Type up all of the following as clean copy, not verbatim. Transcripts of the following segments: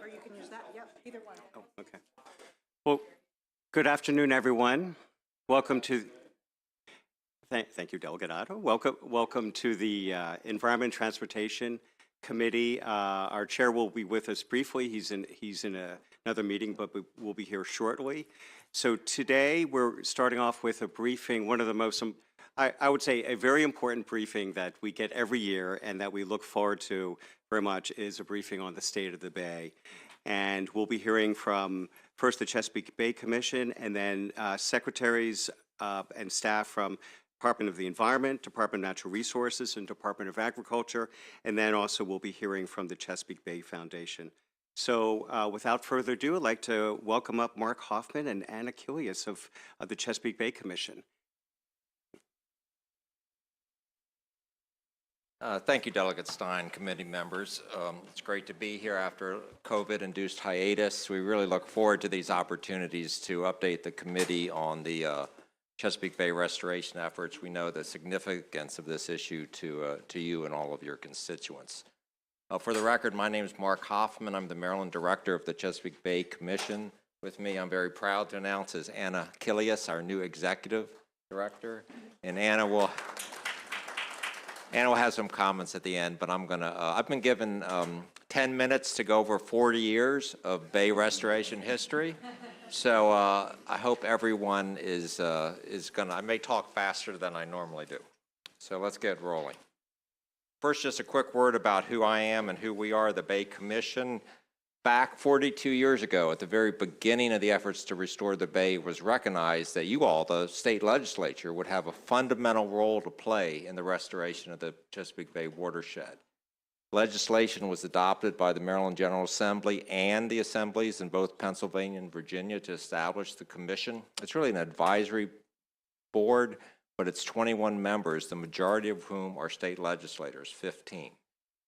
Or you can use that, yep, either one. Oh, okay. Well, good afternoon, everyone. Welcome to, thank you, Delegate Otto. Welcome to the Environment and Transportation Committee. Our chair will be with us briefly. He's in another meeting, but we'll be here shortly. So today we're starting off with a briefing, one of the most, I would say a very important briefing that we get every year and that we look forward to very much is a briefing on the state of the Bay. And we'll be hearing from first the Chesapeake Bay Commission and then secretaries and staff from Department of the Environment, Department of Natural Resources, and Department of Agriculture. And then also we'll be hearing from the Chesapeake Bay Foundation. So without further ado, I'd like to welcome up Mark Hoffman and Anna Kilias of the Chesapeake Bay Commission. Thank you, Delegate Stein, committee members. It's great to be here after COVID-induced hiatus. We really look forward to these opportunities to update the committee on the Chesapeake Bay restoration efforts. We know the significance of this issue to you and all of your constituents. For the record, my name is Mark Hoffman. I'm the Maryland Director of the Chesapeake Bay Commission. With me, I'm very proud to announce, is Anna Kilias, our new Executive Director. And Anna will have some comments at the end, but I've been given 10 minutes to go over 40 years of Bay restoration history. So I hope everyone is I may talk faster than I normally do. So let's get rolling. First, just a quick word about who I am and who we are, the Bay Commission. Back 42 years ago, at the very beginning of the efforts to restore the Bay, it was recognized that you all, the state legislature, would have a fundamental role to play in the restoration of the Chesapeake Bay watershed. Legislation was adopted by the Maryland General Assembly and the assemblies in both Pennsylvania and Virginia to establish the commission. It's really an advisory board, but it's 21 members, the majority of whom are state legislators, 15.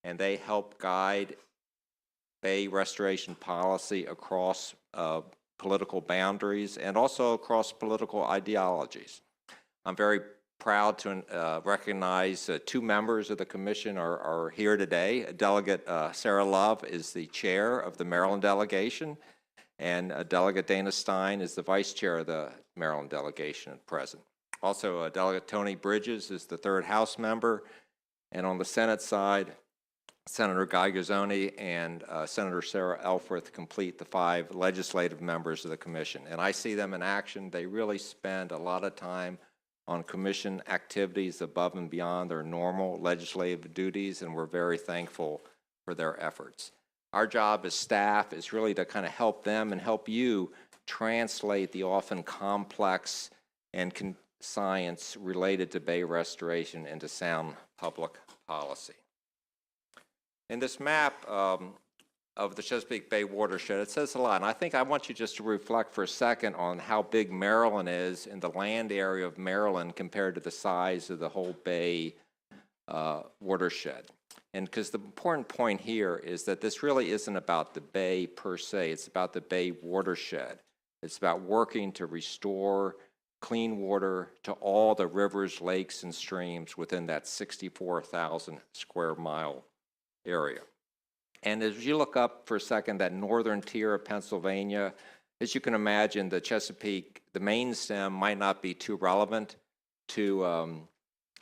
And they help guide Bay restoration policy across political boundaries and also across political ideologies. I'm very proud to recognize two members of the commission are here today. Delegate Sarah Love is the chair of the Maryland delegation, and Delegate Dana Stein is the vice chair of the Maryland delegation at present. Also, Delegate Tony Bridges is the third House member, and on the Senate side, Senator Guy Gazzoni and Senator Sarah Elfreth complete the 5 legislative members of the commission. And I see them in action. They really spend a lot of time on commission activities above and beyond their normal legislative duties, and we're very thankful for their efforts. Our job as staff is really to kind of help them and help you translate the often complex and science related to Bay restoration into sound public policy. In this map of the Chesapeake Bay watershed, it says a lot, and I think I want you just to reflect for a second on how big Maryland is in the land area of Maryland compared to the size of the whole Bay watershed. And because the important point here is that this really isn't about the Bay per se, it's about the Bay watershed. It's about working to restore clean water to all the rivers, lakes, and streams within that 64,000 square mile area. And as you look up for a second, that northern tier of Pennsylvania, as you can imagine, the Chesapeake, the main stem might not be too relevant to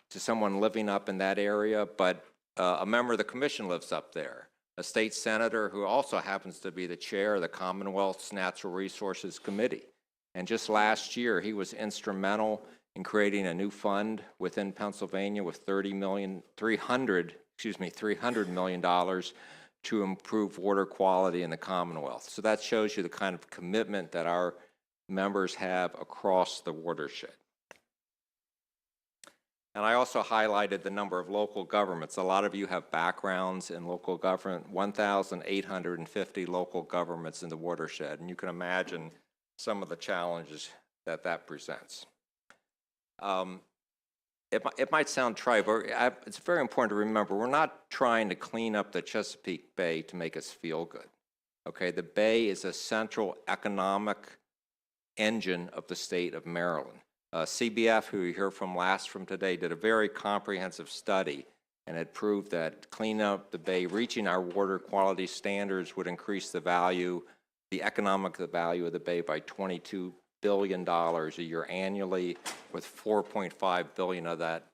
someone living up in that area, but a member of the commission lives up there, a state senator who also happens to be the chair of the Commonwealth's Natural Resources Committee. And just last year, he was instrumental in creating a new fund within Pennsylvania with $300 million to improve water quality in the Commonwealth. So that shows you the kind of commitment that our members have across the watershed. And I also highlighted the number of local governments. A lot of you have backgrounds in local government, 1,850 local governments in the watershed, and you can imagine some of the challenges that presents. It might sound trite, but it's very important to remember, we're not trying to clean up the Chesapeake Bay to make us feel good. Okay, the Bay is a central economic engine of the state of Maryland. CBF, who you heard from last from today, did a very comprehensive study and it proved that cleaning up the bay, reaching our water quality standards would increase the value, the economic value of the bay by $22 billion a year annually, with $4.5 billion of that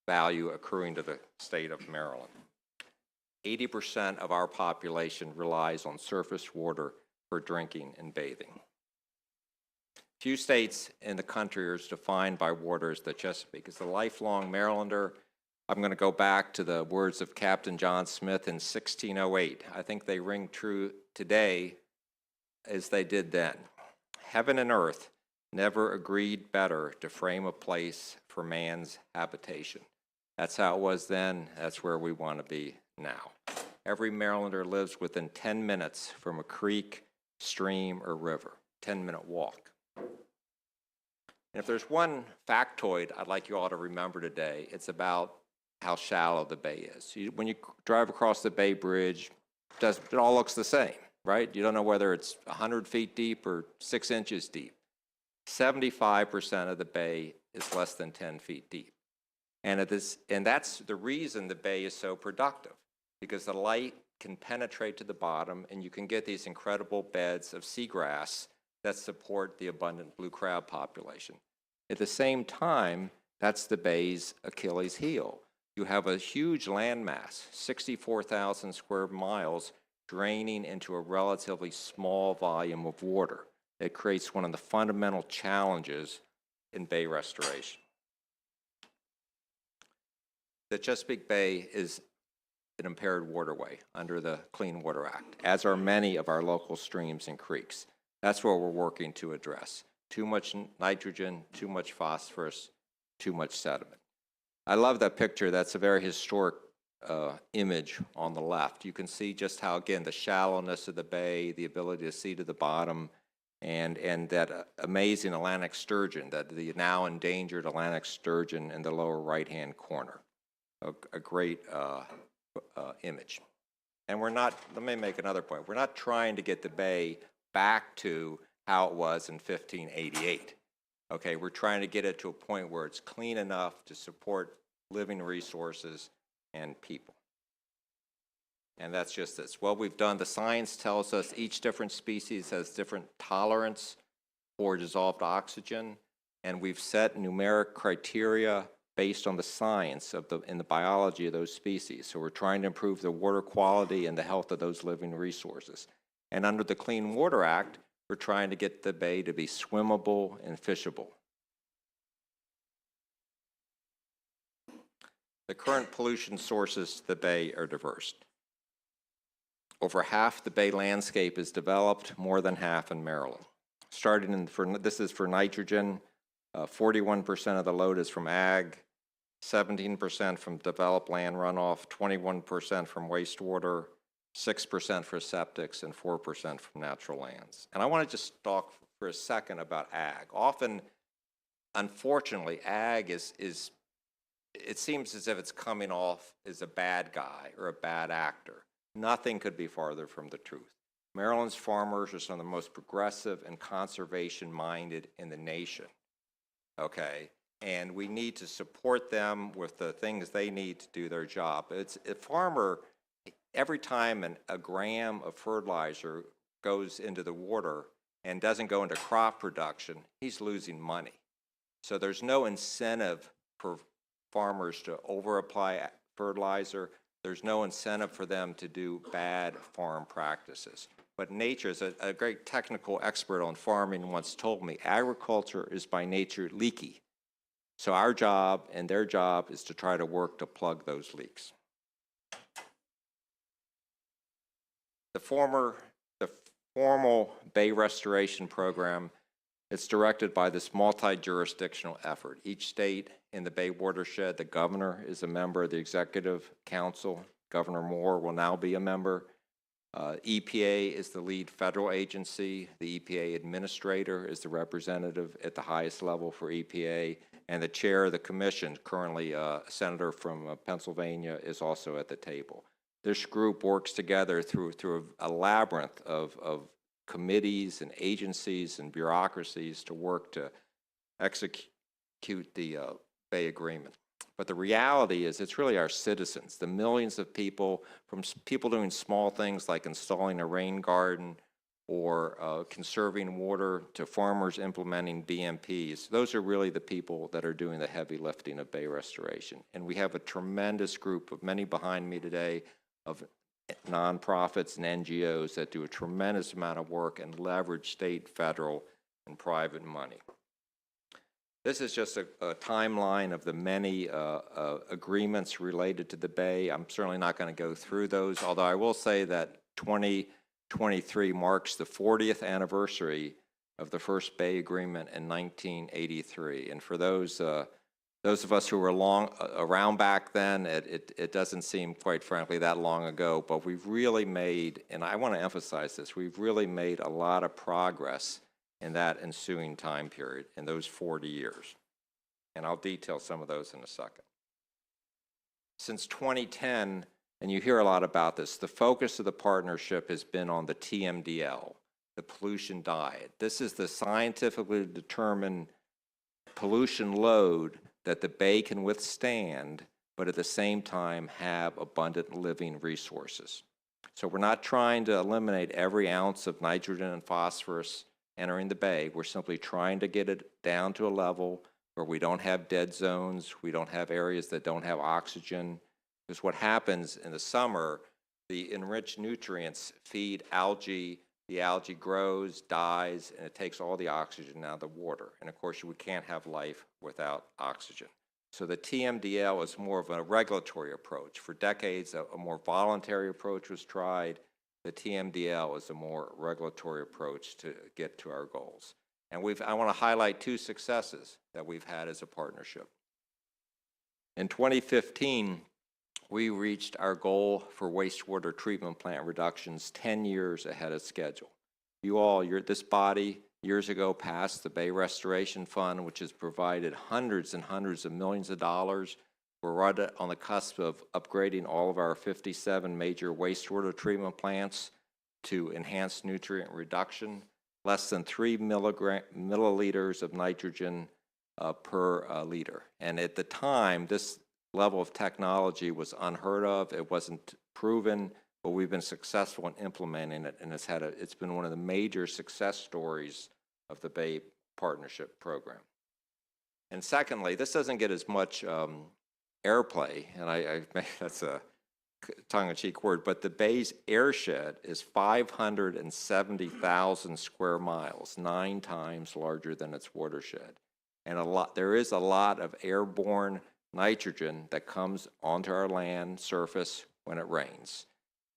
value accruing to the state of Maryland. 80% of our population relies on surface water for drinking and bathing. Few states in the country are as defined by water as the Chesapeake. As a lifelong Marylander, I'm going to go back to the words of Captain John Smith in 1608. I think they ring true today as they did then. Heaven and earth never agreed better to frame a place for man's habitation. That's how it was then. That's where we want to be now. Every Marylander lives within 10 minutes from a creek, stream, or river. 10-minute walk. And if there's one factoid I'd like you all to remember today, it's about how shallow the bay is. When you drive across the Bay Bridge, it all looks the same, right? You don't know whether it's 100 feet deep or 6 inches deep. 75% of the bay is less than 10 feet deep. And that's the reason the bay is so productive, because the light can penetrate to the bottom and you can get these incredible beds of seagrass that support the abundant blue crab population. At the same time, that's the bay's Achilles heel. You have a huge landmass, 64,000 square miles, draining into a relatively small volume of water. It creates one of the fundamental challenges in bay restoration. The Chesapeake Bay is an impaired waterway under the Clean Water Act, as are many of our local streams and creeks. That's what we're working to address. Too much nitrogen, too much phosphorus, too much sediment. I love that picture. That's a very historic image on the left. You can see just how, again, the shallowness of the bay, the ability to see to the bottom, and that amazing Atlantic sturgeon, that the now endangered Atlantic sturgeon in the lower right-hand corner. A great image. And we're not, let me make another point, we're not trying to get the bay back to how it was in 1588. Okay, we're trying to get it to a point where it's clean enough to support living resources and people. And that's just this. What we've done, the science tells us each different species has different tolerance for dissolved oxygen, and we've set numeric criteria based on the science of the biology of those species. So we're trying to improve the water quality and the health of those living resources. And under the Clean Water Act, we're trying to get the bay to be swimmable and fishable. The current pollution sources to the bay are diverse. Over half the bay landscape is developed, more than half in Maryland. This is for nitrogen, 41% of the load is from ag, 17% from developed land runoff, 21% from wastewater, 6% for septics, and 4% from natural lands. And I want to just talk for a second about ag. Often, unfortunately, ag it seems as if it's coming off as a bad guy or a bad actor. Nothing could be farther from the truth. Maryland's farmers are some of the most progressive and conservation-minded in the nation, okay? And we need to support them with the things they need to do their job. It's a farmer, every time a gram of fertilizer goes into the water and doesn't go into crop production, he's losing money. So there's no incentive for farmers to over-apply fertilizer. There's no incentive for them to do bad farm practices. But nature, is a great technical expert on farming once told me, agriculture is by nature leaky. So our job and their job is to try to work to plug those leaks. The formal Bay Restoration Program, it's directed by this multi-jurisdictional effort. Each state in the Bay watershed, the governor is a member of the Executive Council. Governor Moore will now be a member. EPA is the lead federal agency. The EPA administrator is the representative at the highest level for EPA. And the chair of the commission, currently a senator from Pennsylvania, is also at the table. This group works together through a labyrinth of committees and agencies and bureaucracies to work to execute the Bay Agreement. But the reality is it's really our citizens, the millions of people, from people doing small things like installing a rain garden or conserving water to farmers implementing BMPs. Those are really the people that are doing the heavy lifting of bay restoration. And we have a tremendous group of, many behind me today, of nonprofits and NGOs that do a tremendous amount of work and leverage state, federal, and private money. This is just a timeline of the many agreements related to the Bay. I'm certainly not going to go through those, although I will say that 2023 marks the 40th anniversary of the first Bay Agreement in 1983. And for those of us who were around back then, it doesn't seem, quite frankly, that long ago, but we've really made, and I want to emphasize this, we've really made a lot of progress in that ensuing time period, in those 40 years. And I'll detail some of those in a second. Since 2010, and you hear a lot about this, the focus of the partnership has been on the TMDL, the pollution diet. This is the scientifically determined pollution load that the Bay can withstand, but at the same time have abundant living resources. So we're not trying to eliminate every ounce of nitrogen and phosphorus entering the Bay. We're simply trying to get it down to a level where we don't have dead zones, we don't have areas that don't have oxygen. Because what happens in the summer, the enriched nutrients feed algae, the algae grows, dies, and it takes all the oxygen out of the water. And of course, we can't have life without oxygen. So the TMDL is more of a regulatory approach. For decades, a more voluntary approach was tried. The TMDL is a more regulatory approach to get to our goals. And I want to highlight two successes that we've had as a partnership. In 2015, we reached our goal for wastewater treatment plant reductions 10 years ahead of schedule. This body years ago passed the Bay Restoration Fund, which has provided hundreds and hundreds of millions of dollars. We're right on the cusp of upgrading all of our 57 major wastewater treatment plants to enhance nutrient reduction, less than 3 milliliters of nitrogen per liter. And at the time, this level of technology was unheard of. It wasn't proven, but we've been successful in implementing it, and it's been one of the major success stories of the Bay Partnership Program. And secondly, this doesn't get as much airplay, and that's a tongue-in-cheek word, but the Bay's airshed is 570,000 square miles, 9 times larger than its watershed. And there is a lot of airborne nitrogen that comes onto our land surface when it rains.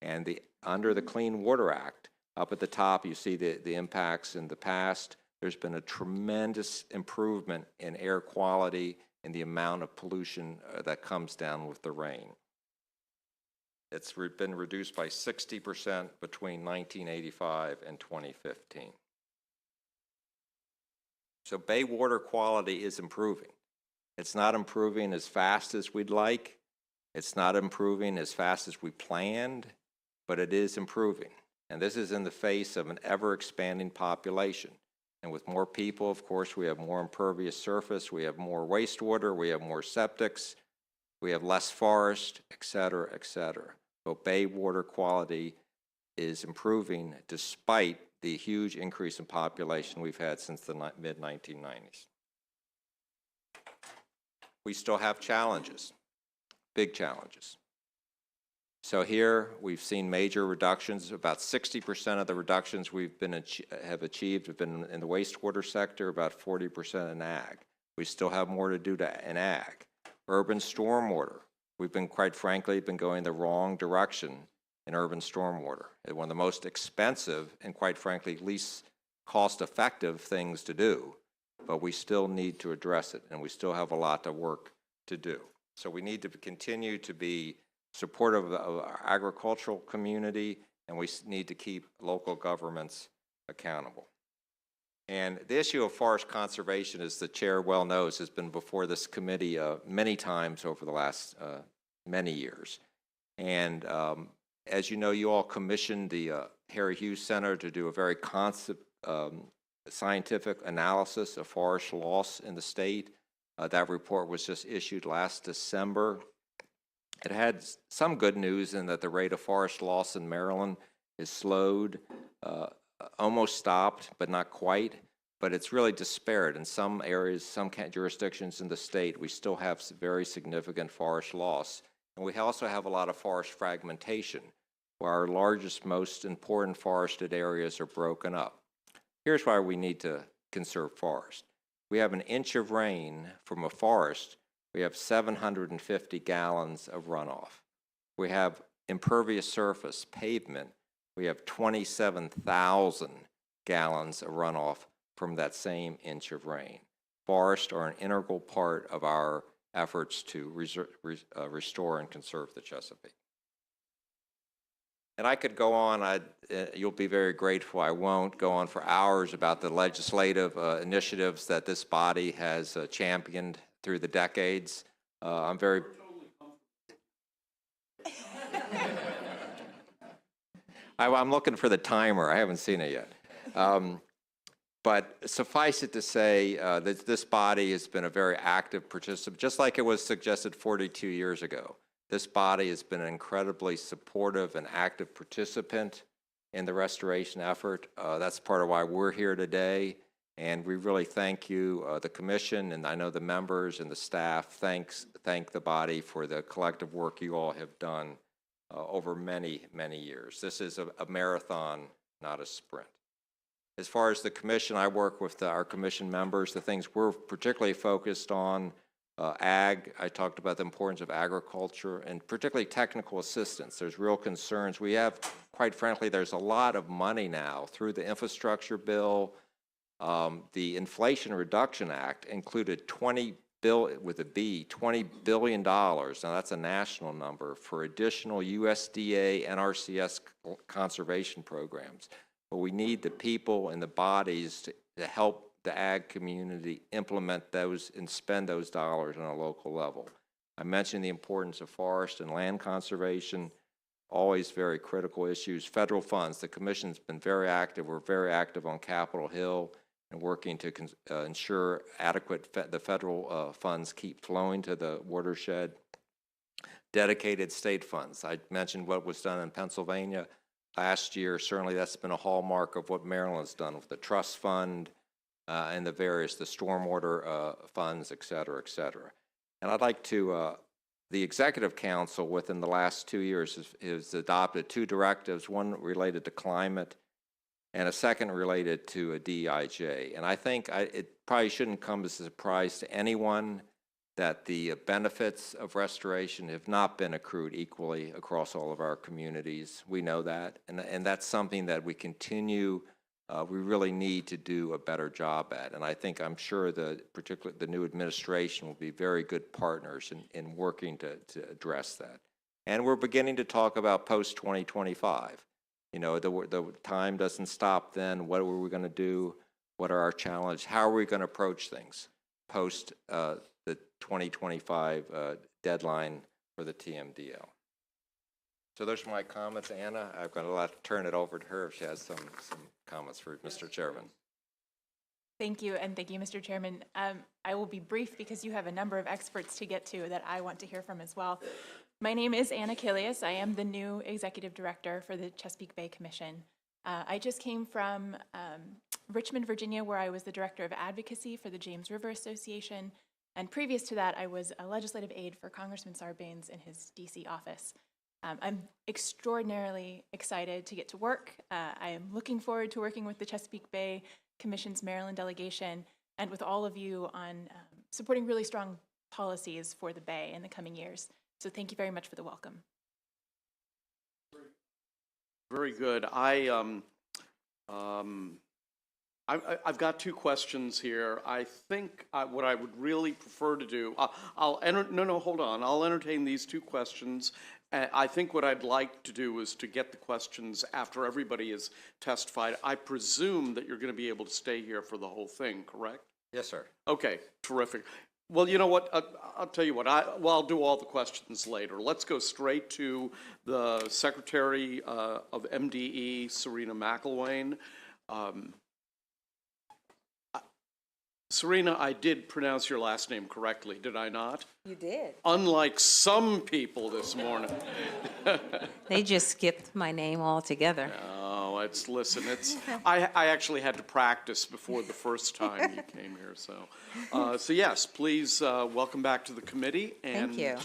And under the Clean Water Act, up at the top, you see the impacts in the past. There's been a tremendous improvement in air quality and the amount of pollution that comes down with the rain. It's been reduced by 60% between 1985 and 2015. So Bay water quality is improving. It's not improving as fast as we'd like. It's not improving as fast as we planned, but it is improving. And this is in the face of an ever-expanding population. And with more people, of course, we have more impervious surface, we have more wastewater, we have more septics, we have less forest, et cetera, et cetera. But Bay water quality is improving despite the huge increase in population we've had since the mid-1990s. We still have challenges, big challenges. So here we've seen major reductions. About 60% of the reductions have achieved have been in the wastewater sector, about 40% in ag. We still have more to do in ag. Urban stormwater. We've been, quite frankly, going the wrong direction in urban stormwater. It's one of the most expensive and, quite frankly, least cost-effective things to do. But we still need to address it, and we still have a lot of work to do. So we need to continue to be supportive of our agricultural community, and we need to keep local governments accountable. And the issue of forest conservation, as the chair well knows, has been before this committee many times over the last many years. And as you know, you all commissioned the Harry Hughes Center to do a very scientific analysis of forest loss in the state. That report was just issued last December. It had some good news in that the rate of forest loss in Maryland is slowed, almost stopped, but not quite. But it's really disparate. In some areas, some jurisdictions in the state, we still have very significant forest loss. And we also have a lot of forest fragmentation, where our largest, most important forested areas are broken up. Here's why we need to conserve forest. We have an inch of rain from a forest, we have 750 gallons of runoff. We have impervious surface, pavement, we have 27,000 gallons of runoff from that same inch of rain. Forests are an integral part of our efforts to restore and conserve the Chesapeake. And I could go on, you'll be very grateful, I won't go on for hours about the legislative initiatives that this body has championed through the decades. I'm very... I'm looking for the timer, I haven't seen it yet. But suffice it to say that this body has been a very active participant, just like it was suggested 42 years ago. This body has been an incredibly supportive and active participant in the restoration effort. That's part of why we're here today. And we really thank you, the commission, and I know the members and the staff thank the body for the collective work you all have done over many, many years. This is a marathon, not a sprint. As far as the commission, I work with our commission members. The things we're particularly focused on, ag, I talked about the importance of agriculture and particularly technical assistance. There's real concerns. We have, quite frankly, there's a lot of money now through the infrastructure bill. The Inflation Reduction Act included $20 billion, now that's a national number, for additional USDA, NRCS conservation programs. But we need the people and the bodies to help the ag community implement those and spend those dollars on a local level. I mentioned the importance of forest and land conservation, always very critical issues. Federal funds, the commission's been very active. We're very active on Capitol Hill and working to ensure the federal funds keep flowing to the watershed. Dedicated state funds. I mentioned what was done in Pennsylvania last year. Certainly that's been a hallmark of what Maryland's done with the trust fund, and the stormwater funds, et cetera, et cetera. And I'd like to, the Executive Council within the last 2 years has adopted 2 directives, one related to climate and a second related to a DEIJ. And I think it probably shouldn't come as a surprise to anyone that the benefits of restoration have not been accrued equally across all of our communities. We know that, and that's something that we really need to do a better job at. And I think, I'm sure particularly the new administration will be very good partners in working to address that. And we're beginning to talk about post-2025. You know, the time doesn't stop then. What are we going to do? What are our challenges? How are we going to approach things post the 2025 deadline for the TMDL? So those are my comments, Anna. I'm going to turn it over to her if she has some comments for Mr. Chairman. Thank you, and thank you, Mr. Chairman. I will be brief because you have a number of experts to get to that I want to hear from as well. My name is Anna Kilias. I am the new Executive Director for the Chesapeake Bay Commission. I just came from Richmond, Virginia, where I was the Director of Advocacy for the James River Association, and previous to that, I was a legislative aide for Congressman Sarbanes in his DC office. I'm extraordinarily excited to get to work. I am looking forward to working with the Chesapeake Bay Commission's Maryland delegation and with all of you on supporting really strong policies for the Bay in the coming years. So thank you very much for the welcome. Very good. I've got 2 questions here. I think what I would really prefer to do, I'll entertain these 2 questions. I think what I'd like to do is to get the questions after everybody has testified. I presume that you're going to be able to stay here for the whole thing, correct? Yes, sir. Okay, terrific. Well, you know what? I'll tell you what. I'll do all the questions later. Let's go straight to the Secretary of MDE, Serena McElwain. Serena, I did pronounce your last name correctly, did I not? You did. Unlike some people this morning. They just skipped my name altogether. Oh, listen, I actually had to practice before the first time you came here, so. So yes, please, welcome back to the committee. Thank you.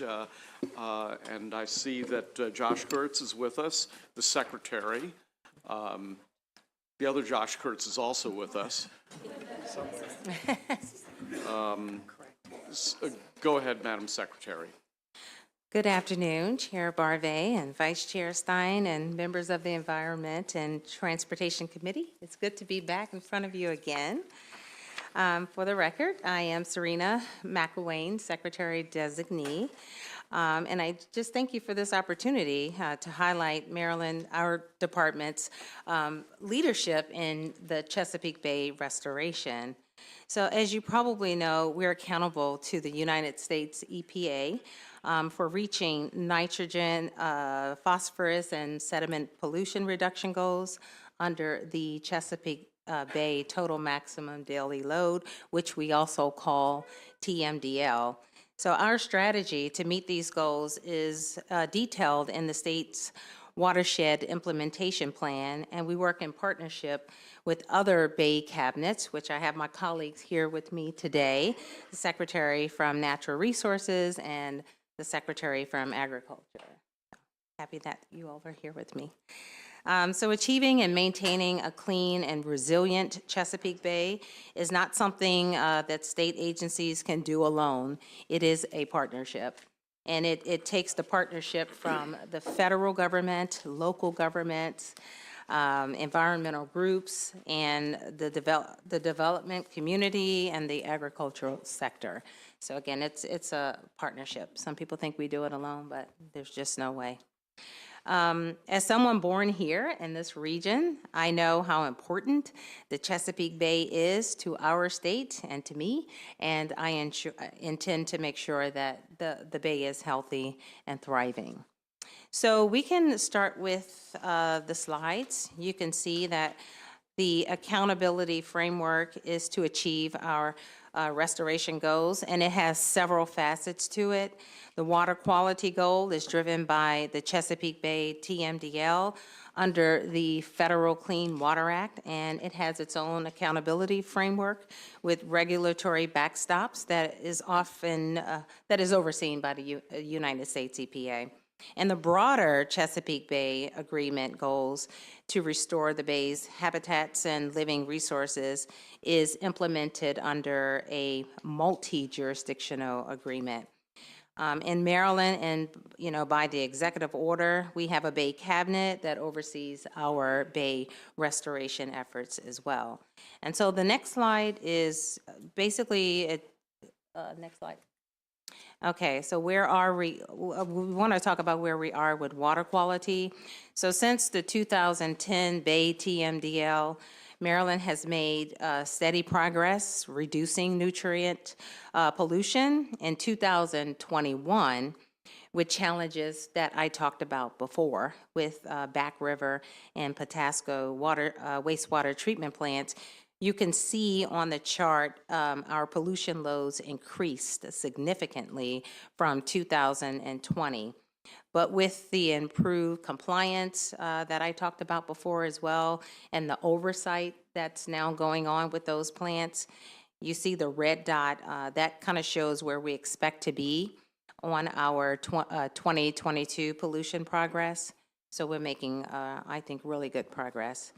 And I see that Josh Kurtz is with us, the secretary. The other Josh Kurtz is also with us. Go ahead, Madam Secretary. Good afternoon, Chair Barvet and Vice Chair Stein and members of the Environment and Transportation Committee. It's good to be back in front of you again. For the record, I am Serena McElwain, Secretary Designee. And I just thank you for this opportunity to highlight Maryland, our department's leadership in the Chesapeake Bay restoration. So as you probably know, we're accountable to the United States EPA for reaching nitrogen, phosphorus, and sediment pollution reduction goals under the Chesapeake Bay Total Maximum Daily Load, which we also call TMDL. So our strategy to meet these goals is detailed in the state's watershed implementation plan, and we work in partnership with other Bay cabinets, which I have my colleagues here with me today, the Secretary from Natural Resources and the Secretary from Agriculture. Happy that you all are here with me. So achieving and maintaining a clean and resilient Chesapeake Bay is not something that state agencies can do alone. It is a partnership. And it takes the partnership from the federal government, local governments, environmental groups, and the development community and the agricultural sector. So again, it's a partnership. Some people think we do it alone, but there's just no way. As someone born here in this region, I know how important the Chesapeake Bay is to our state and to me, and I intend to make sure that the Bay is healthy and thriving. So we can start with the slides. You can see that the accountability framework is to achieve our restoration goals, and it has several facets to it. The water quality goal is driven by the Chesapeake Bay TMDL under the Federal Clean Water Act, and it has its own accountability framework with regulatory backstops that is often overseen by the United States EPA. And the broader Chesapeake Bay Agreement goals to restore the Bay's habitats and living resources is implemented under a multi-jurisdictional agreement. In Maryland, and by the executive order, we have a Bay cabinet that oversees our Bay restoration efforts as well. And so the next slide is basically next slide. Okay, so where are we? We want to talk about where we are with water quality. So since the 2010 Bay TMDL, Maryland has made steady progress reducing nutrient pollution. In 2021, with challenges that I talked about before with Back River and Patasco wastewater treatment plants, you can see on the chart our pollution loads increased significantly from 2020. But with the improved compliance that I talked about before as well, and the oversight that's now going on with those plants, you see the red dot, that kind of shows where we expect to be on our 2022 pollution progress. So we're making, I think, really good progress.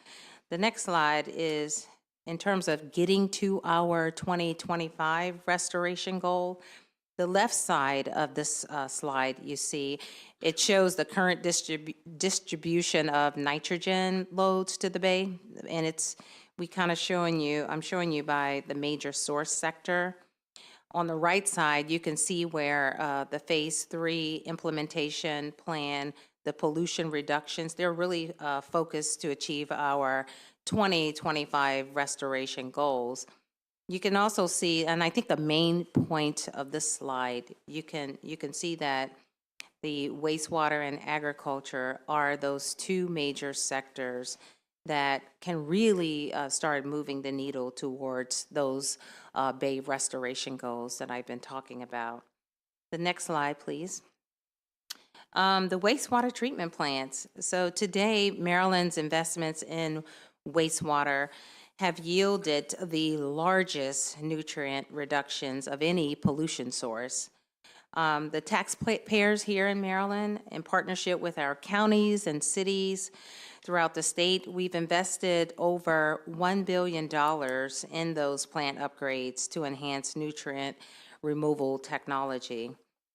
The next slide is in terms of getting to our 2025 restoration goal. The left side of this slide, you see, it shows the current distribution of nitrogen loads to the Bay, and I'm showing you by the major source sector. On the right side, you can see where the Phase 3 implementation plan, the pollution reductions, they're really focused to achieve our 2025 restoration goals. You can also see, and I think the main point of this slide, you can see that the wastewater and agriculture are those two major sectors that can really start moving the needle towards those bay restoration goals that I've been talking about. The next slide, please. The wastewater treatment plants. So today, Maryland's investments in wastewater have yielded the largest nutrient reductions of any pollution source. The taxpayers here in Maryland, in partnership with our counties and cities throughout the state, we've invested over $1 billion in those plant upgrades to enhance nutrient removal technology.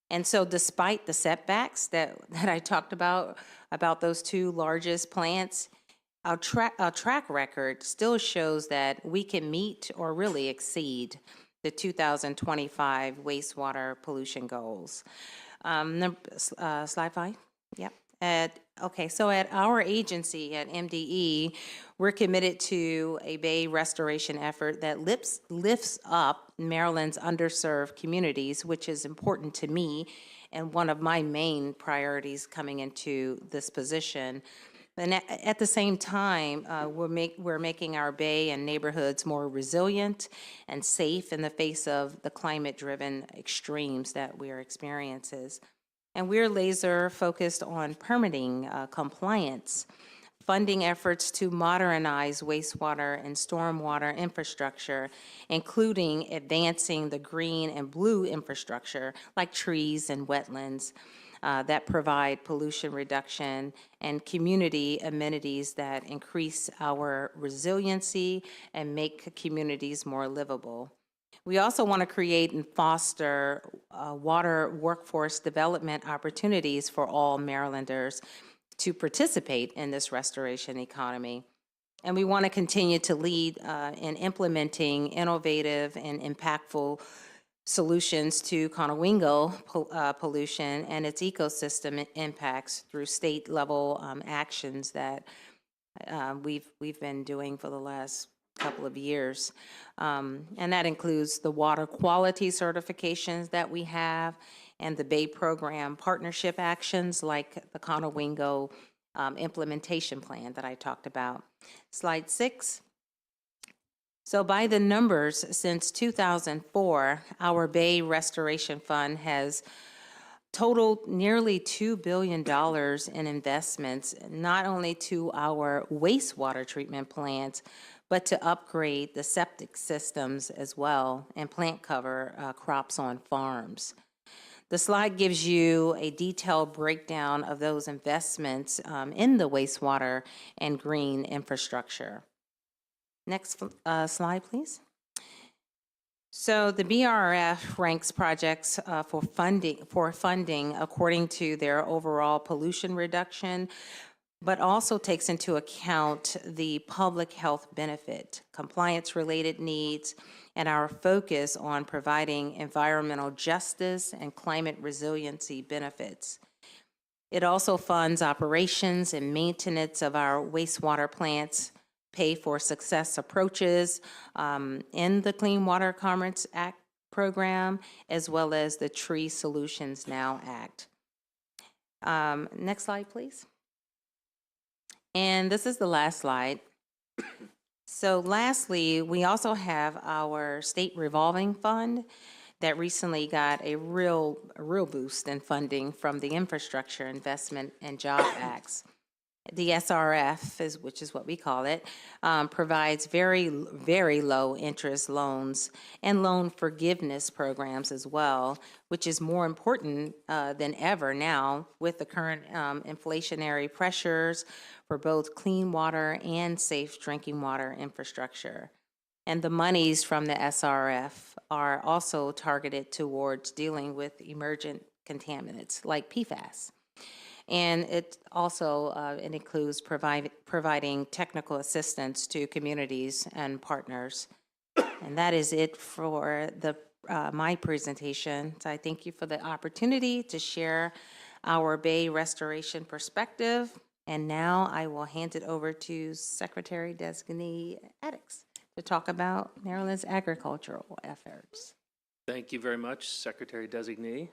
And so despite the setbacks that I talked about those two largest plants, our track record still shows that we can meet or really exceed the 2025 wastewater pollution goals. Slide 5, yep. Okay, so at our agency, at MDE, we're committed to a bay restoration effort that lifts up Maryland's underserved communities, which is important to me and one of my main priorities coming into this position. And at the same time, we're making our bay and neighborhoods more resilient and safe in the face of the climate-driven extremes that we are experiencing. And we're laser focused on permitting compliance, funding efforts to modernize wastewater and stormwater infrastructure, including advancing the green and blue infrastructure like trees and wetlands that provide pollution reduction and community amenities that increase our resiliency and make communities more livable. We also want to create and foster water workforce development opportunities for all Marylanders to participate in this restoration economy. And we want to continue to lead in implementing innovative and impactful solutions to Conowingo pollution and its ecosystem impacts through state-level actions that we've been doing for the last couple of years. And that includes the water quality certifications that we have and the Bay Program partnership actions like the Conowingo implementation plan that I talked about. Slide 6. So by the numbers, since 2004, our Bay Restoration Fund has totaled nearly $2 billion in investments, not only to our wastewater treatment plants, but to upgrade the septic systems as well and plant cover crops on farms. The slide gives you a detailed breakdown of those investments in the wastewater and green infrastructure. Next slide, please. So the BRF ranks projects for funding according to their overall pollution reduction, but also takes into account the public health benefit, compliance-related needs, and our focus on providing environmental justice and climate resiliency benefits. It also funds operations and maintenance of our wastewater plants, pay for success approaches in the Clean Water Commerce Act program, as well as the Tree Solutions Now Act. Next slide, please. And this is the last slide. So lastly, we also have our state revolving fund that recently got a real boost in funding from the Infrastructure Investment and Job Acts. The SRF, which is what we call it, provides very, very low interest loans and loan forgiveness programs as well, which is more important than ever now with the current inflationary pressures for both clean water and safe drinking water infrastructure. And the monies from the SRF are also targeted towards dealing with emergent contaminants like PFAS. And it also it includes providing technical assistance to communities and partners. And that is it for my presentation. So I thank you for the opportunity to share our Bay restoration perspective. And now I will hand it over to Secretary Designee Addix to talk about Maryland's agricultural efforts. Thank you very much, Secretary Designee.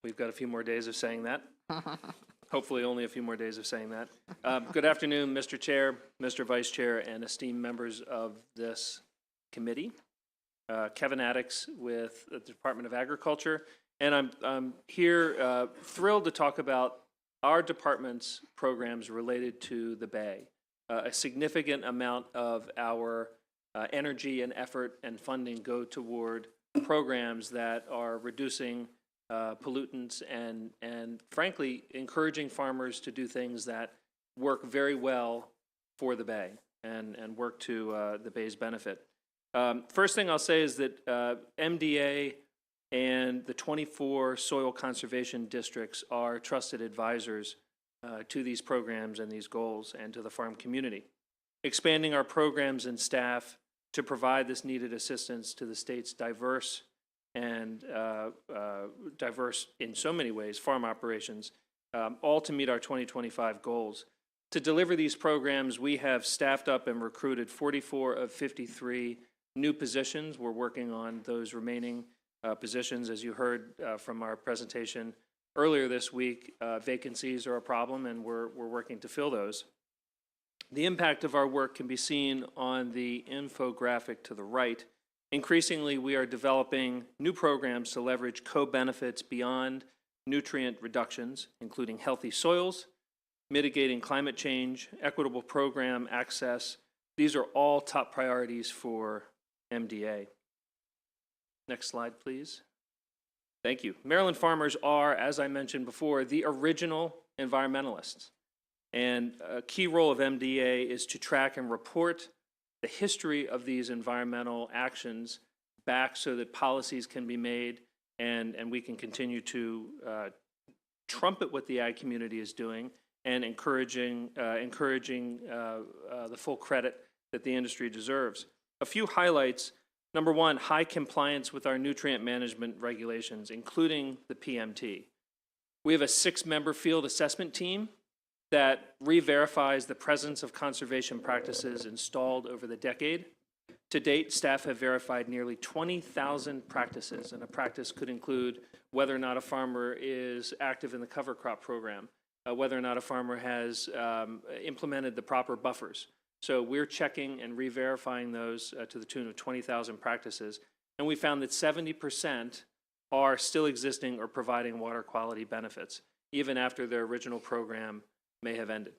We've got a few more days of saying that. Hopefully only a few more days of saying that. Good afternoon, Mr. Chair, Mr. Vice Chair, and esteemed members of this committee. Kevin Addix with the Department of Agriculture, and I'm here thrilled to talk about our department's programs related to the Bay. A significant amount of our energy and effort and funding go toward programs that are reducing pollutants and frankly, encouraging farmers to do things that work very well for the Bay and work to the Bay's benefit. First thing I'll say is that MDA and the 24 soil conservation districts are trusted advisors to these programs and these goals and to the farm community. Expanding our programs and staff to provide this needed assistance to the state's diverse and diverse in so many ways farm operations, all to meet our 2025 goals. To deliver these programs, we have staffed up and recruited 44 of 53 new positions. We're working on those remaining positions. As you heard from our presentation earlier this week, vacancies are a problem, and we're working to fill those. The impact of our work can be seen on the infographic to the right. Increasingly, we are developing new programs to leverage co-benefits beyond nutrient reductions, including healthy soils, mitigating climate change, equitable program access. These are all top priorities for MDA. Next slide, please. Thank you. Maryland farmers are, as I mentioned before, the original environmentalists. And a key role of MDA is to track and report the history of these environmental actions back so that policies can be made and we can continue to trumpet what the ag community is doing and encouraging the full credit that the industry deserves. A few highlights. Number one, high compliance with our nutrient management regulations, including the PMT. We have a 6-member field assessment team that re-verifies the presence of conservation practices installed over the decade. To date, staff have verified nearly 20,000 practices, and a practice could include whether or not a farmer is active in the cover crop program, whether or not a farmer has implemented the proper buffers. So we're checking and re-verifying those to the tune of 20,000 practices, and we found that 70% are still existing or providing water quality benefits, even after their original program may have ended.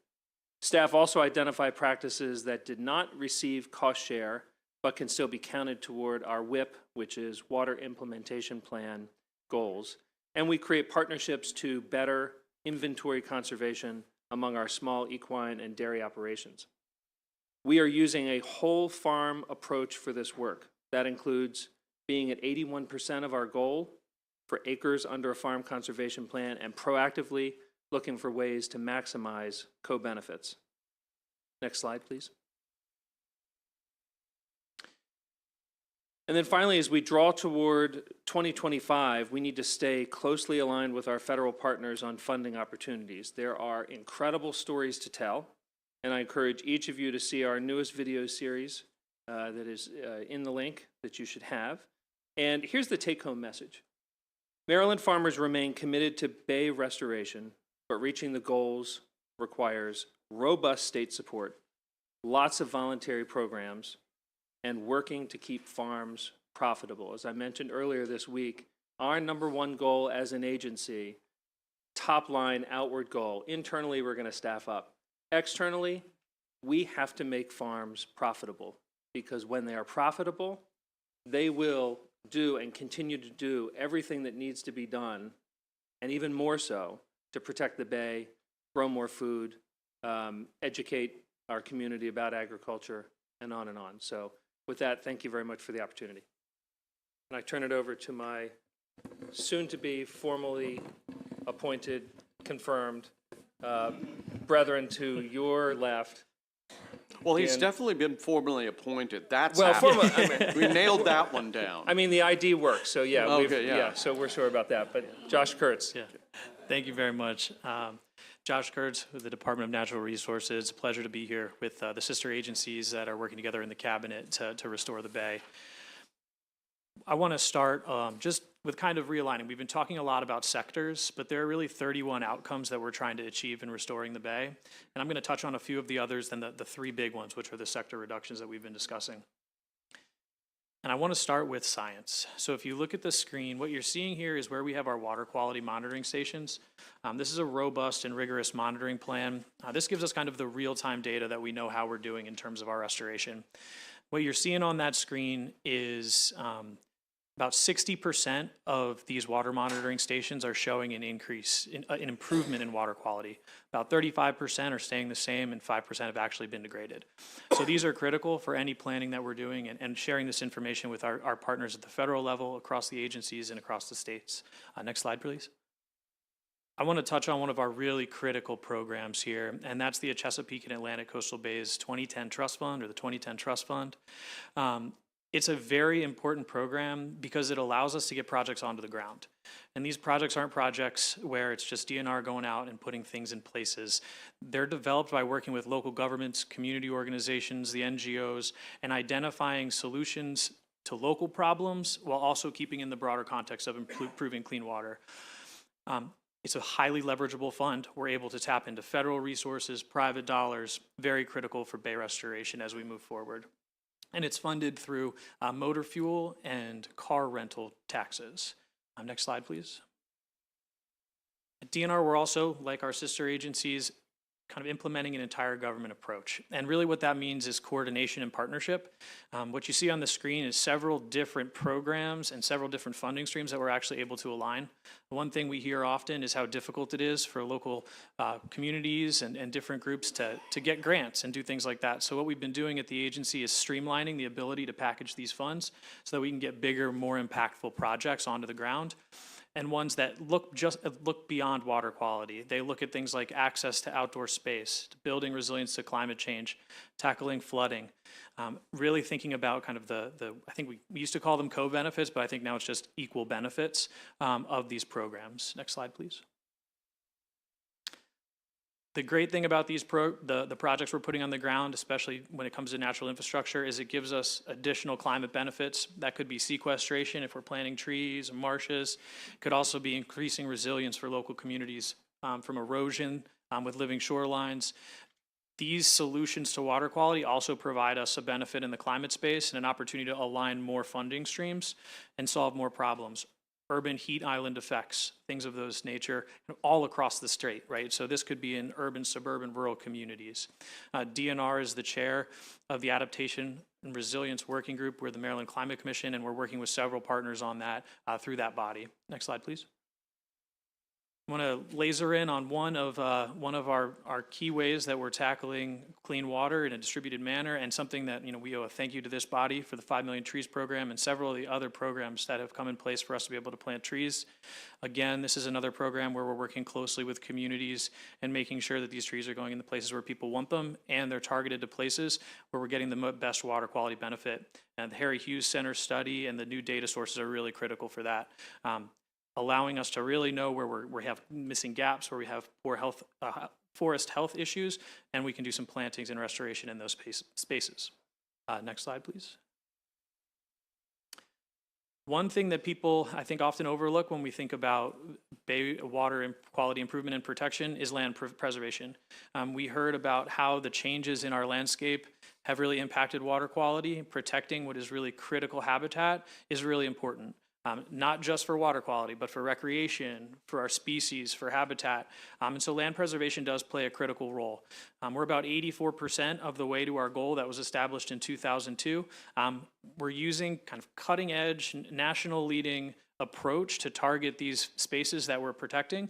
Staff also identify practices that did not receive cost share, but can still be counted toward our WIP, which is Water Implementation Plan goals. And we create partnerships to better inventory conservation among our small equine and dairy operations. We are using a whole farm approach for this work. That includes being at 81% of our goal for acres under a farm conservation plan and proactively looking for ways to maximize co-benefits. Next slide, please. And then finally, as we draw toward 2025, we need to stay closely aligned with our federal partners on funding opportunities. There are incredible stories to tell, and I encourage each of you to see our newest video series that is in the link that you should have. And here's the take-home message. Maryland farmers remain committed to bay restoration, but reaching the goals requires robust state support, lots of voluntary programs, and working to keep farms profitable. As I mentioned earlier this week, our number one goal as an agency, top line outward goal, internally we're going to staff up. Externally, we have to make farms profitable, because when they are profitable, they will do and continue to do everything that needs to be done, and even more so, to protect the Bay, grow more food, educate our community about agriculture, and on and on. So with that, thank you very much for the opportunity. And I turn it over to my soon-to-be formally appointed, confirmed brethren to your left. Well, he's Dan. definitely been formally appointed. That's Well, happened. formally, We nailed that one down. I mean, the ID works, so yeah. Okay, yeah. So we're sure about that. But Josh Kurtz. Yeah, thank you very much. Josh Kurtz with the Department of Natural Resources. Pleasure to be here with the sister agencies that are working together in the cabinet to restore the Bay. I want to start just with kind of realigning. We've been talking a lot about sectors, but there are really 31 outcomes that we're trying to achieve in restoring the Bay. And I'm going to touch on a few of the others than the three big ones, which are the sector reductions that we've been discussing. And I want to start with science. So if you look at the screen, what you're seeing here is where we have our water quality monitoring stations. This is a robust and rigorous monitoring plan. This gives us kind of the real-time data that we know how we're doing in terms of our restoration. What you're seeing on that screen is about 60% of these water monitoring stations are showing an increase, an improvement in water quality. About 35% are staying the same, and 5% have actually been degraded. So these are critical for any planning that we're doing and sharing this information with our partners at the federal level, across the agencies, and across the states. Next slide, please. I want to touch on one of our really critical programs here, and that's the Chesapeake and Atlantic Coastal Bays 2010 Trust Fund, or the 2010 Trust Fund. It's a very important program because it allows us to get projects onto the ground. And these projects aren't projects where it's just DNR going out and putting things in places. They're developed by working with local governments, community organizations, the NGOs, and identifying solutions to local problems while also keeping in the broader context of improving clean water. It's a highly leverageable fund. We're able to tap into federal resources, private dollars, very critical for Bay restoration as we move forward. And it's funded through motor fuel and car rental taxes. Next slide, please. At DNR, we're also, like our sister agencies, kind of implementing an entire government approach. And really what that means is coordination and partnership. What you see on the screen is several different programs and several different funding streams that we're actually able to align. One thing we hear often is how difficult it is for local communities and different groups to get grants and do things like that. So what we've been doing at the agency is streamlining the ability to package these funds so that we can get bigger, more impactful projects onto the ground, and ones that look beyond water quality. They look at things like access to outdoor space, to building resilience to climate change, tackling flooding, really thinking about kind of I think we used to call them co-benefits, but I think now it's just equal benefits of these programs. Next slide, please. The great thing about these the projects we're putting on the ground, especially when it comes to natural infrastructure, is it gives us additional climate benefits. That could be sequestration if we're planting trees and marshes. It could also be increasing resilience for local communities from erosion with living shorelines. These solutions to water quality also provide us a benefit in the climate space and an opportunity to align more funding streams and solve more problems. Urban heat island effects, things of those nature, all across the state, right? So this could be in urban, suburban, rural communities. DNR is the chair of the Adaptation and Resilience Working Group. We're the Maryland Climate Commission, and we're working with several partners on that through that body. Next slide, please. I want to laser in on one of our key ways that we're tackling clean water in a distributed manner, and something that we owe a thank you to this body for the 5 Million Trees program and several of the other programs that have come in place for us to be able to plant trees. Again, this is another program where we're working closely with communities and making sure that these trees are going in the places where people want them, and they're targeted to places where we're getting the best water quality benefit. And the Harry Hughes Center study and the new data sources are really critical for that. Allowing us to really know where we have missing gaps, where we have poor health, forest health issues, and we can do some plantings and restoration in those spaces. Next slide, please. One thing that people, I think, often overlook when we think about Bay water quality improvement and protection is land preservation. We heard about how the changes in our landscape have really impacted water quality. Protecting what is really critical habitat is really important. Not just for water quality, but for recreation, for our species, for habitat. And so land preservation does play a critical role. We're about 84% of the way to our goal that was established in 2002. We're using kind of cutting edge, national leading approach to target these spaces that we're protecting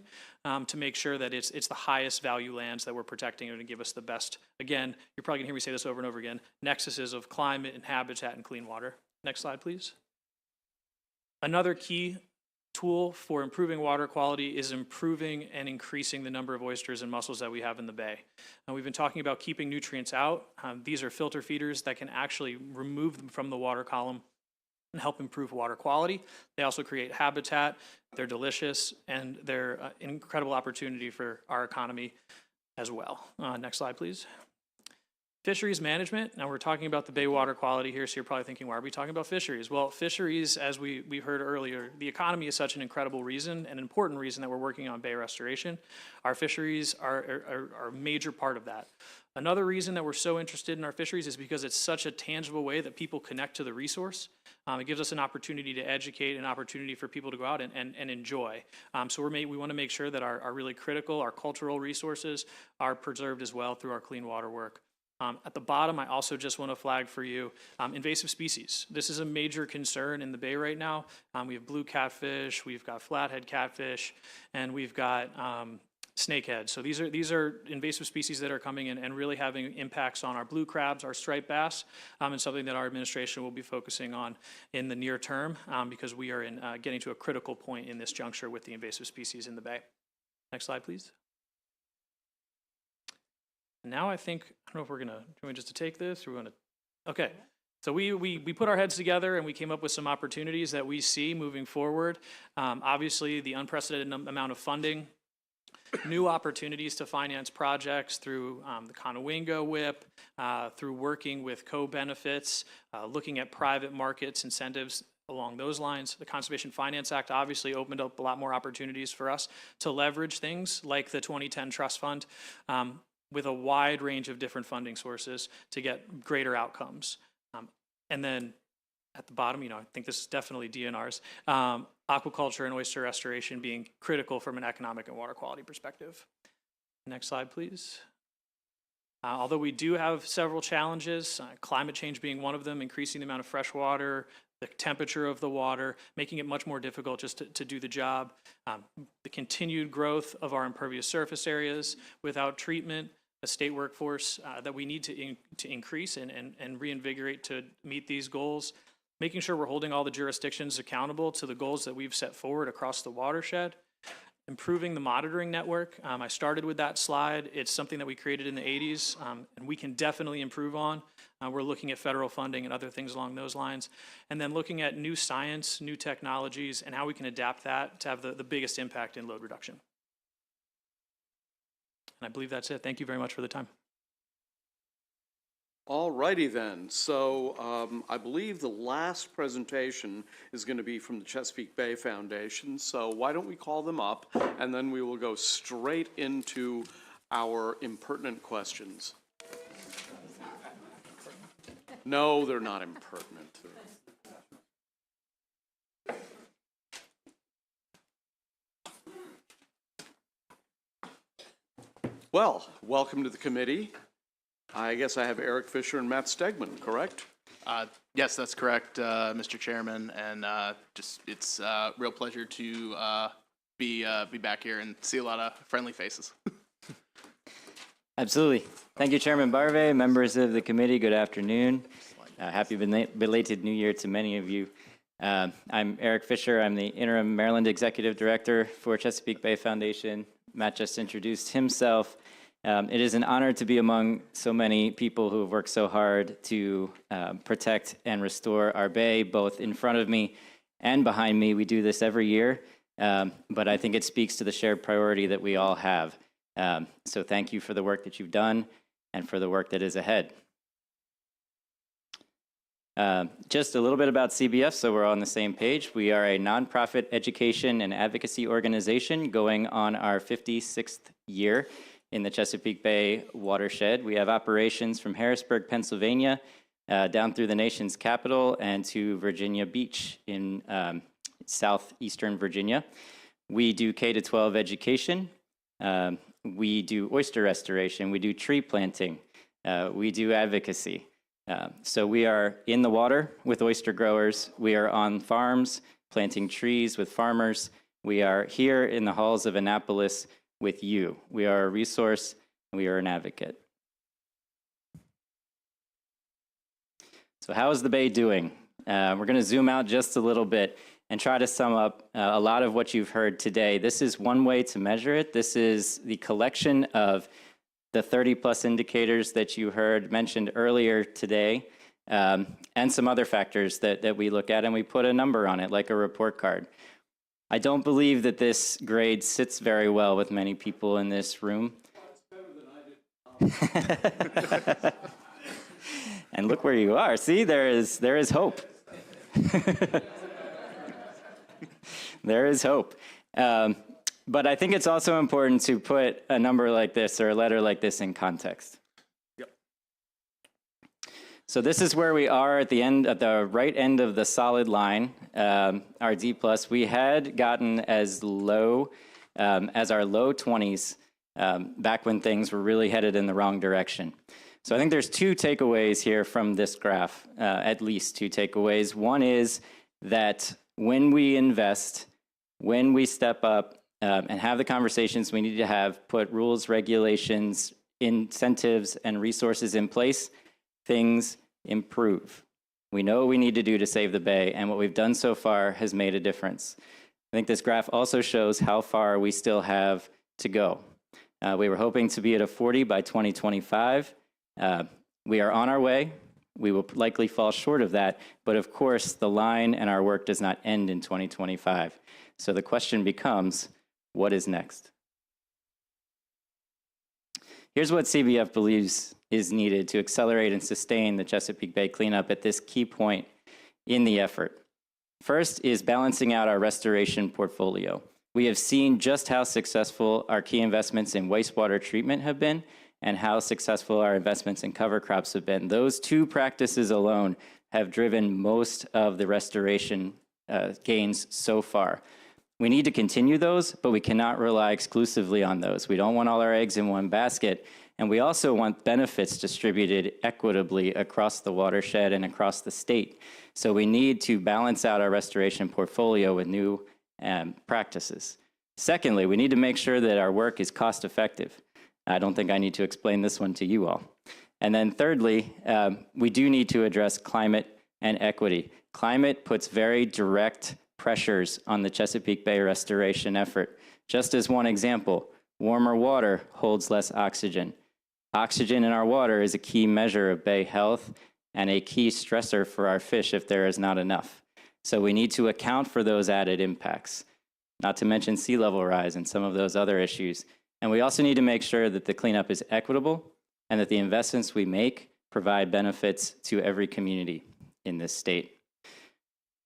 to make sure that it's the highest value lands that we're protecting and to give us the best, again, you're probably gonna hear me say this over and over again, nexuses of climate and habitat and clean water. Next slide, please. Another key tool for improving water quality is improving and increasing the number of oysters and mussels that we have in the bay. And we've been talking about keeping nutrients out. These are filter feeders that can actually remove them from the water column and help improve water quality. They also create habitat, they're delicious, and they're an incredible opportunity for our economy as well. Next slide, please. Fisheries management, now we're talking about the bay water quality here, so you're probably thinking, why are we talking about fisheries? Well, fisheries, as we heard earlier, the economy is such an incredible reason, an important reason that we're working on bay restoration. Our fisheries are a major part of that. Another reason that we're so interested in our fisheries is because it's such a tangible way that people connect to the resource. It gives us an opportunity to educate, an opportunity for people to go out and enjoy. So we want to make sure that our really critical, our cultural resources are preserved as well through our clean water work. At the bottom, I also just want to flag for you invasive species. This is a major concern in the bay right now. We have blue catfish, we've got flathead catfish, and we've got snakehead. So these are invasive species that are coming in and really having impacts on our blue crabs, our striped bass, and something that our administration will be focusing on in the near term because we are getting to a critical point in this juncture with the invasive species in the bay. Next slide, please. Now I think, I don't know if we're gonna, do we just to take this or we're gonna, okay. So we put our heads together and we came up with some opportunities that we see moving forward. Obviously, the unprecedented amount of funding, new opportunities to finance projects through the Conowingo WIP, through working with co-benefits, looking at private markets, incentives along those lines. The Conservation Finance Act obviously opened up a lot more opportunities for us to leverage things like the 2010 Trust Fund, with a wide range of different funding sources to get greater outcomes. And then at the bottom, I think this is definitely DNR's, aquaculture and oyster restoration being critical from an economic and water quality perspective. Next slide, please. Although we do have several challenges, climate change being one of them, increasing the amount of fresh water, the temperature of the water, making it much more difficult just to do the job. The continued growth of our impervious surface areas without treatment, a state workforce that we need to increase and reinvigorate to meet these goals. Making sure we're holding all the jurisdictions accountable to the goals that we've set forward across the watershed. Improving the monitoring network. I started with that slide. It's something that we created in the 80s, and we can definitely improve on. We're looking at federal funding and other things along those lines. And then looking at new science, new technologies, and how we can adapt that to have the biggest impact in load reduction. And I believe that's it. Thank you very much for the time. All righty then. So I believe the last presentation is going to be from the Chesapeake Bay Foundation. So why don't we call them up, and then we will go straight into our impertinent questions. No, they're not impertinent. Well, welcome to the committee. I guess I have Eric Fisher and Matt Stegman, correct? Yes, that's correct, Mr. Chairman, and it's a real pleasure to be back here and see a lot of friendly faces. Absolutely. Thank you, Chairman Barve, members of the committee. Good afternoon. Happy belated New Year to many of you. I'm Eric Fisher. I'm the interim Maryland Executive Director for Chesapeake Bay Foundation. Matt just introduced himself. It is an honor to be among so many people who have worked so hard to protect and restore our bay, both in front of me and behind me. We do this every year, but I think it speaks to the shared priority that we all have. So thank you for the work that you've done and for the work that is ahead. Just a little bit about CBF so we're all on the same page. We are a nonprofit education and advocacy organization going on our 56th year in the Chesapeake Bay watershed. We have operations from Harrisburg, Pennsylvania, down through the nation's capital and to Virginia Beach in southeastern Virginia. We do K-12 education. We do oyster restoration. We do tree planting. We do advocacy. So we are in the water with oyster growers. We are on farms planting trees with farmers. We are here in the halls of Annapolis with you. We are a resource, and we are an advocate. So how is the Bay doing? We're going to zoom out just a little bit and try to sum up a lot of what you've heard today. This is one way to measure it. This is the collection of the 30-plus indicators that you heard mentioned earlier today, and some other factors that we look at, and we put a number on it, like a report card. I don't believe that this grade sits very well with many people in this room. And look where you are. See, there is hope. There is hope. But I think it's also important to put a number like this or a letter like this in context. Yep. So this is where we are at the right end of the solid line, our D+. We had gotten as low as our low 20s back when things were really headed in the wrong direction. So I think there's two takeaways here from this graph, at least two takeaways. One is that when we invest, when we step up and have the conversations we need to have, put rules, regulations, incentives, and resources in place, things improve. We know what we need to do to save the Bay, and what we've done so far has made a difference. I think this graph also shows how far we still have to go. We were hoping to be at a 40 by 2025. We are on our way. We will likely fall short of that, but of course, the line and our work does not end in 2025. So the question becomes, what is next? Here's what CBF believes is needed to accelerate and sustain the Chesapeake Bay cleanup at this key point in the effort. First is balancing out our restoration portfolio. We have seen just how successful our key investments in wastewater treatment have been and how successful our investments in cover crops have been. Those two practices alone have driven most of the restoration gains so far. We need to continue those, but we cannot rely exclusively on those. We don't want all our eggs in one basket, and we also want benefits distributed equitably across the watershed and across the state. So we need to balance out our restoration portfolio with new practices. Secondly, we need to make sure that our work is cost effective. I don't think I need to explain this one to you all. And then thirdly, we do need to address climate and equity. Climate puts very direct pressures on the Chesapeake Bay restoration effort. Just as one example, warmer water holds less oxygen. Oxygen in our water is a key measure of bay health and a key stressor for our fish if there is not enough. So we need to account for those added impacts, not to mention sea level rise and some of those other issues. And we also need to make sure that the cleanup is equitable and that the investments we make provide benefits to every community in this state.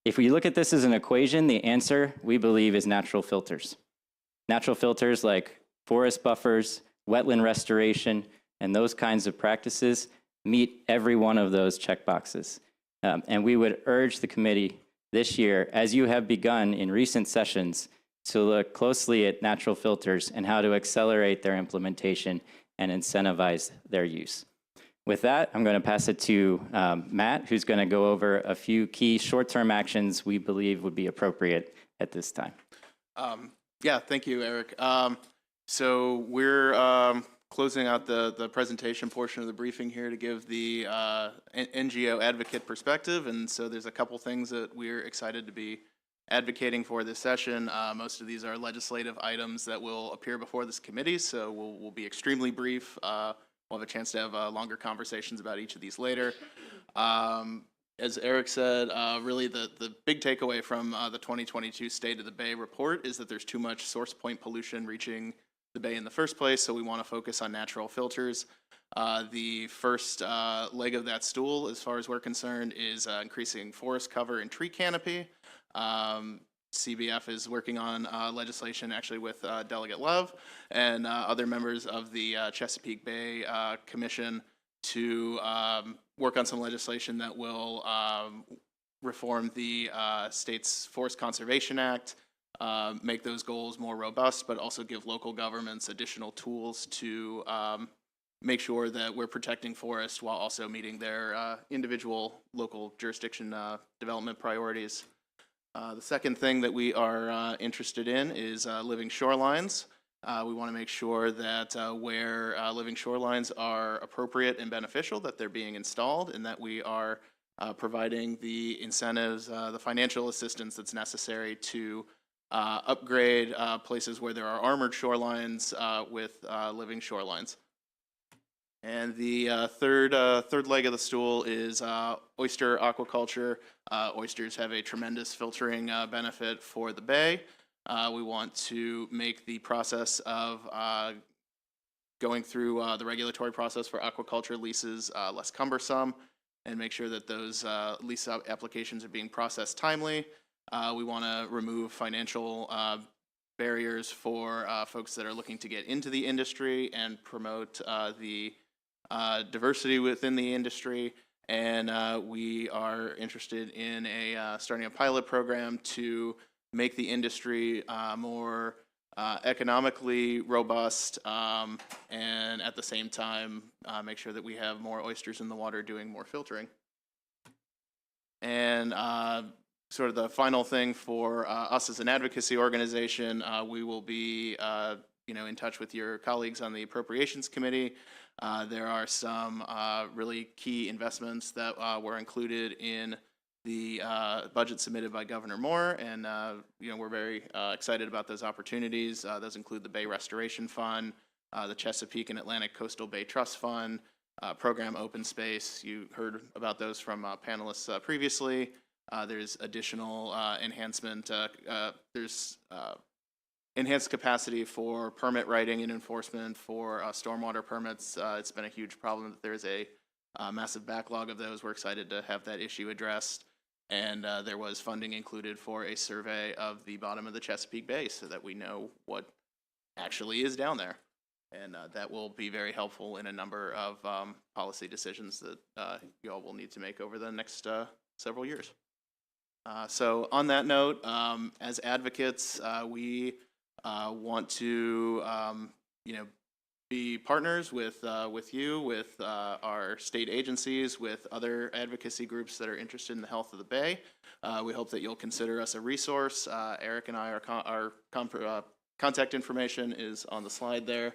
If we look at this as an equation, the answer, we believe, is natural filters. Natural filters like forest buffers, wetland restoration, and those kinds of practices meet every one of those checkboxes. And we would urge the committee this year, as you have begun in recent sessions, to look closely at natural filters and how to accelerate their implementation and incentivize their use. With that, I'm going to pass it to Matt, who's going to go over a few key short-term actions we believe would be appropriate at this time. Yeah, thank you, Eric. So we're closing out the presentation portion of the briefing here to give the NGO advocate perspective, and so there's a couple things that we're excited to be advocating for this session. Most of these are legislative items that will appear before this committee, so we'll be extremely brief. We'll have a chance to have longer conversations about each of these later. As Eric said, really the big takeaway from the 2022 State of the Bay report is that there's too much source point pollution reaching the Bay in the first place, so we want to focus on natural filters. The first leg of that stool, as far as we're concerned, is increasing forest cover and tree canopy. CBF is working on legislation actually with Delegate Love and other members of the Chesapeake Bay Commission to work on some legislation that will reform the state's Forest Conservation Act, make those goals more robust, but also give local governments additional tools to make sure that we're protecting forests while also meeting their individual local jurisdiction development priorities. The second thing that we are interested in is living shorelines. We want to make sure that where living shorelines are appropriate and beneficial, that they're being installed, and that we are providing the incentives, the financial assistance that's necessary to upgrade places where there are armored shorelines with living shorelines. And the third leg of the stool is oyster aquaculture. Oysters have a tremendous filtering benefit for the bay. We want to make the process of going through the regulatory process for aquaculture leases less cumbersome. and make sure that those lease applications are being processed timely. We want to remove financial barriers for folks that are looking to get into the industry and promote the diversity within the industry. And we are interested in starting a pilot program to make the industry more economically robust, and at the same time make sure that we have more oysters in the water doing more filtering. And sort of the final thing for us as an advocacy organization, we will be in touch with your colleagues on the Appropriations Committee. There are some really key investments that were included in the budget submitted by Governor Moore, and we're very excited about those opportunities. Those include the Bay Restoration Fund, the Chesapeake and Atlantic Coastal Bay Trust Fund, program Open Space. You heard about those from panelists previously. There's additional enhancement. There's enhanced capacity for permit writing and enforcement for stormwater permits. It's been a huge problem that there's a massive backlog of those. We're excited to have that issue addressed. And there was funding included for a survey of the bottom of the Chesapeake Bay so that we know what actually is down there. And that will be very helpful in a number of policy decisions that you all will need to make over the next several years. So on that note, as advocates, we want to be partners with you, with our state agencies, with other advocacy groups that are interested in the health of the Bay. We hope that you'll consider us a resource. Eric and I, our contact information is on the slide there.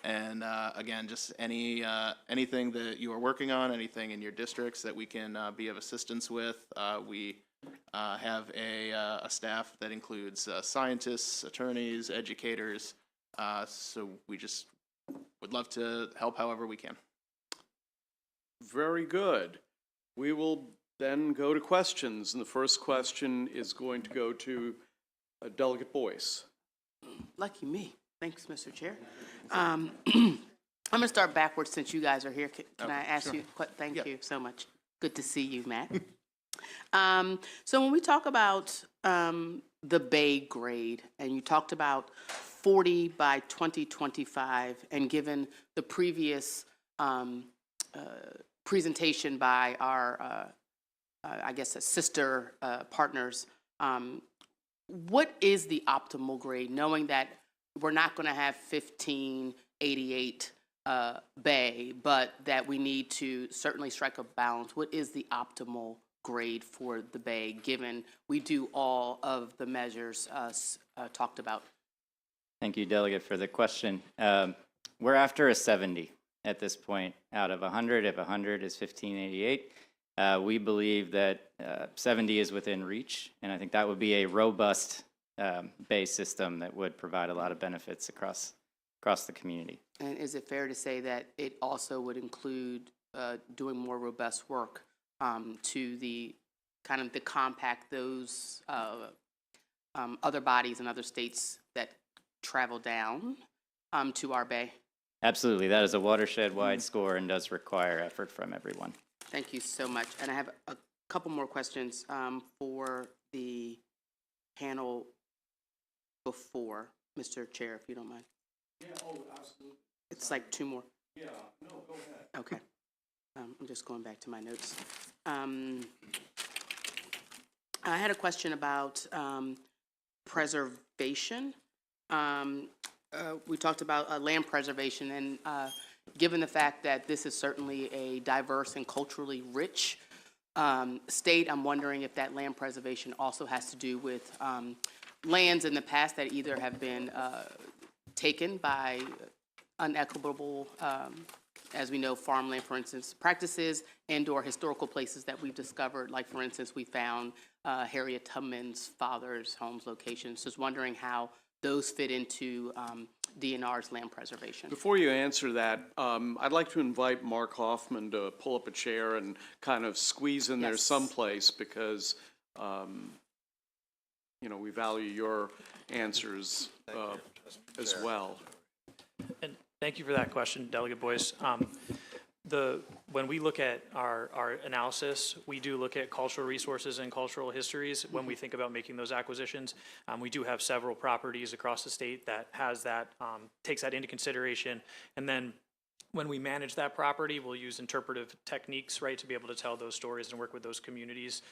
And again, just anything that you are working on, anything in your districts that we can be of assistance with. We have a staff that includes scientists, attorneys, educators. So we just would love to help however we can. Very good. We will then go to questions, and the first question is going to go to Delegate Boyce. Lucky me. Thanks, Mr. Chair. I'm going to start backwards since you guys are here. Can I ask you? Thank you so much. Good to see you, Matt. So when we talk about the Bay grade, and you talked about 40 by 2025, and given the previous presentation by our, I guess, sister partners, what is the optimal grade, knowing that we're not going to have 1588 Bay, but that we need to certainly strike a balance? What is the optimal grade for the Bay, given we do all of the measures talked about? Thank you, Delegate, for the question. We're after a 70 at this point out of 100. If 100 is 1588, we believe that 70 is within reach, and I think that would be a robust Bay system that would provide a lot of benefits across the community. And is it fair to say that it also would include doing more robust work to the kind of the compact those other bodies and other states that travel down to our Bay? Absolutely. That is a watershed-wide score and does require effort from everyone. Thank you so much. And I have a couple more questions for the panel before, Mr. Chair, if you don't mind. Yeah, oh, absolutely. It's like two more. Yeah, no, go ahead. Okay. I'm just going back to my notes. I had a question about preservation. We talked about land preservation, and given the fact that this is certainly a diverse and culturally rich state, I'm wondering if that land preservation also has to do with lands in the past that either have been taken by unequitable, as we know, farmland, for instance, practices, and/or historical places that we've discovered. Like, for instance, we found Harriet Tubman's father's home's locations. Just wondering how those fit into DNR's land preservation. Before you answer that, I'd like to invite Mark Hoffman to pull up a chair and kind of squeeze in there someplace, because we value your answers as well. And thank you for that question, Delegate Boyce. when we look at our analysis, we do look at cultural resources and cultural histories when we think about making those acquisitions. We do have several properties across the state that has that, takes that into consideration. And then when we manage that property, we'll use interpretive techniques, right, to be able to tell those stories and work with those communities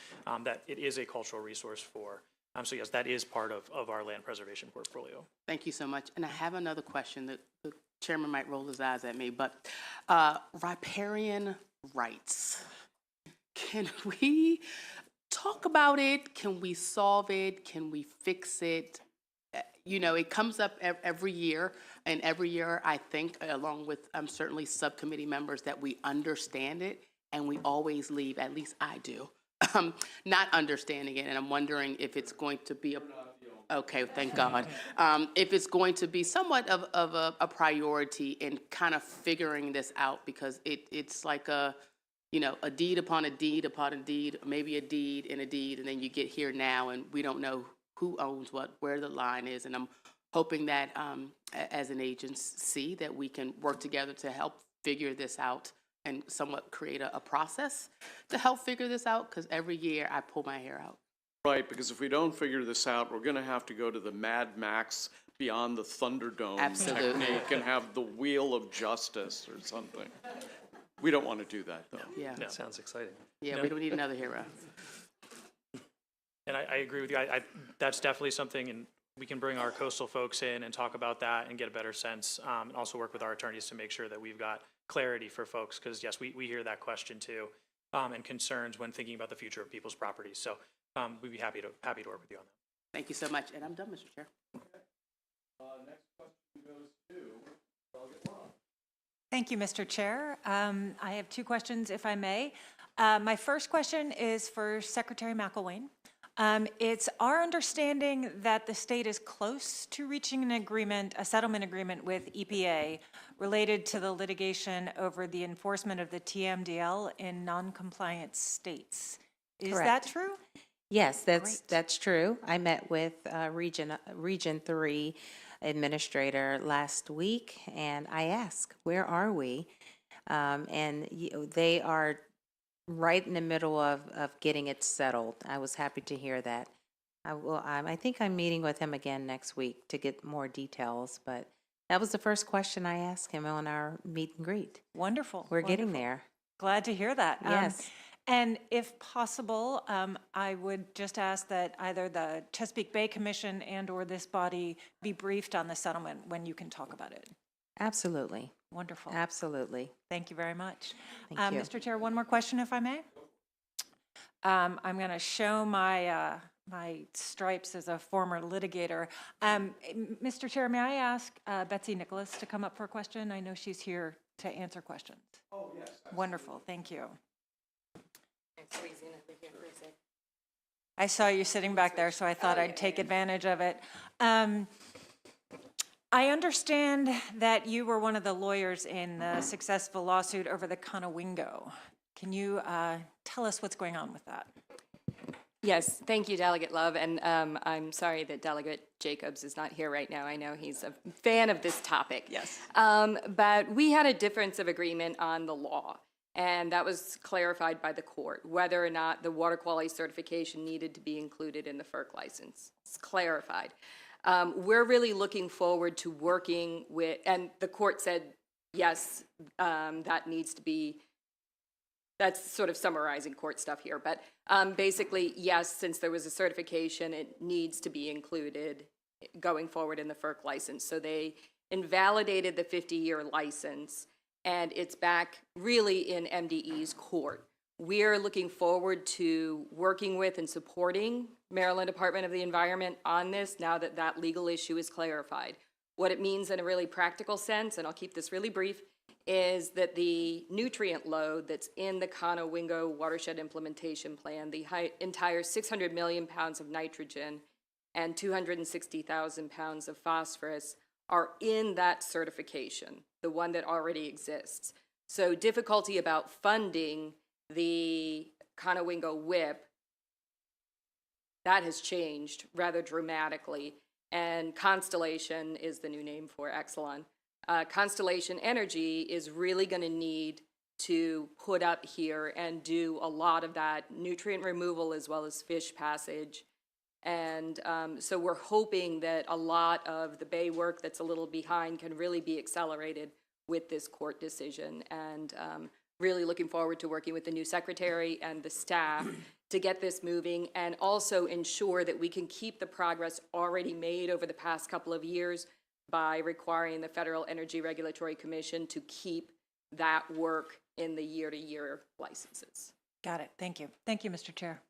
that it is a cultural resource for. So yes, that is part of our land preservation portfolio. Thank you so much. And I have another question that the chairman might roll his eyes at me, but riparian rights. Can we talk about it? Can we solve it? Can we fix it? You know, it comes up every year, and every year I think, along with certainly subcommittee members, that we understand it, and we always leave, at least I do, not understanding it, and I'm wondering if it's going to be okay, thank God. If it's going to be somewhat of a priority in kind of figuring this out, because it's like a deed upon a deed upon a deed, maybe a deed in a deed, and then you get here now and we don't know who owns what, where the line is, and I'm hoping that as an agency that we can work together to help figure this out and somewhat create a process to help figure this out, because every year I pull my hair out. Right, because if we don't figure this out, we're going to have to go to the Mad Max Beyond the Thunderdome Absolutely. technique and have the Wheel of Justice or something. We don't want to do that, though. Yeah, That sounds exciting. yeah, we don't need another hero. And I agree with you. That's definitely something, and we can bring our coastal folks in and talk about that and get a better sense, and also work with our attorneys to make sure that we've got clarity for folks, because yes, we hear that question too, and concerns when thinking about the future of people's properties. So we'd be happy to work with you on that. Thank you so much, and I'm done, Mr. Chair. Thank you, Mr. Chair. I have two questions, if I may. My first question is for Secretary McElwain. It's our understanding that the state is close to reaching an agreement, a settlement agreement with EPA related to the litigation over the enforcement of the TMDL in non-compliant states. Is that Correct. true? Yes, Great. that's true. I met with Region 3 administrator last week, and I asked, where are we? And they are right in the middle of getting it settled. I was happy to hear that. I think I'm meeting with him again next week to get more details, but that was the first question I asked him on our meet and greet. Wonderful. We're getting wonderful. there. Glad to hear that. Yes. And if possible, I would just ask that either the Chesapeake Bay Commission and/or this body be briefed on the settlement when you can talk about it. Absolutely. Wonderful. Absolutely. Thank you very much. Thank you. Mr. Chair, one more question, if I may. I'm going to show my my stripes as a former litigator. Mr. Chair, may I ask Betsy Nicholas to come up for a question? I know she's here to answer questions. Oh, yes. Wonderful. Thank you. I saw you sitting back there, so I thought I'd take advantage of it. I understand that you were one of the lawyers in the successful lawsuit over the Conowingo. Can you tell us what's going on with that? Yes, thank you, Delegate Love, and I'm sorry that Delegate Jacobs is not here right now. I know he's a fan of this topic. Yes. But we had a difference of agreement on the law, and that was clarified by the court, whether or not the water quality certification needed to be included in the FERC license. It's clarified. We're really looking forward to working with, and the court said, yes, that needs to be, that's sort of summarizing court stuff here, but basically, yes, since there was a certification, it needs to be included going forward in the FERC license. So they invalidated the 50-year license, and it's back really in MDE's court. We're looking forward to working with and supporting Maryland Department of the Environment on this now that that legal issue is clarified. What it means in a really practical sense, and I'll keep this really brief, is that the nutrient load that's in the Conowingo Watershed Implementation Plan, the entire 600 million pounds of nitrogen and 260,000 pounds of phosphorus are in that certification, the one that already exists. So difficulty about funding the Conowingo WIP, that has changed rather dramatically, and Constellation is the new name for Exelon. Constellation Energy is really going to need to put up here and do a lot of that nutrient removal as well as fish passage. And so we're hoping that a lot of the bay work that's a little behind can really be accelerated with this court decision. And really looking forward to working with the new secretary and the staff to get this moving and also ensure that we can keep the progress already made over the past couple of years by requiring the Federal Energy Regulatory Commission to keep that work in the year-to-year licenses. Got it. Thank you. Thank you, Mr. Chair.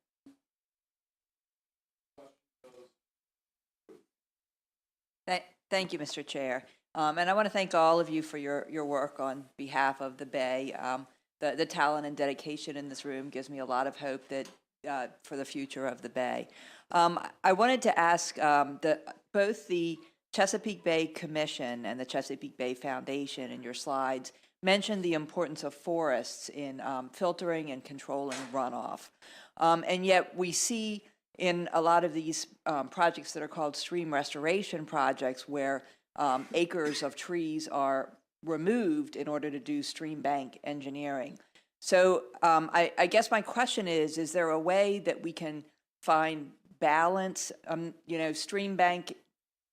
Thank you, Mr. Chair. And I want to thank all of you for your work on behalf of the Bay. The talent and dedication in this room gives me a lot of hope that for the future of the Bay. I wanted to ask both the Chesapeake Bay Commission and the Chesapeake Bay Foundation in your slides mentioned the importance of forests in filtering and controlling runoff. And yet we see in a lot of these projects that are called stream restoration projects where acres of trees are removed in order to do stream bank engineering. So I guess my question is there a way that we can find balance? Stream bank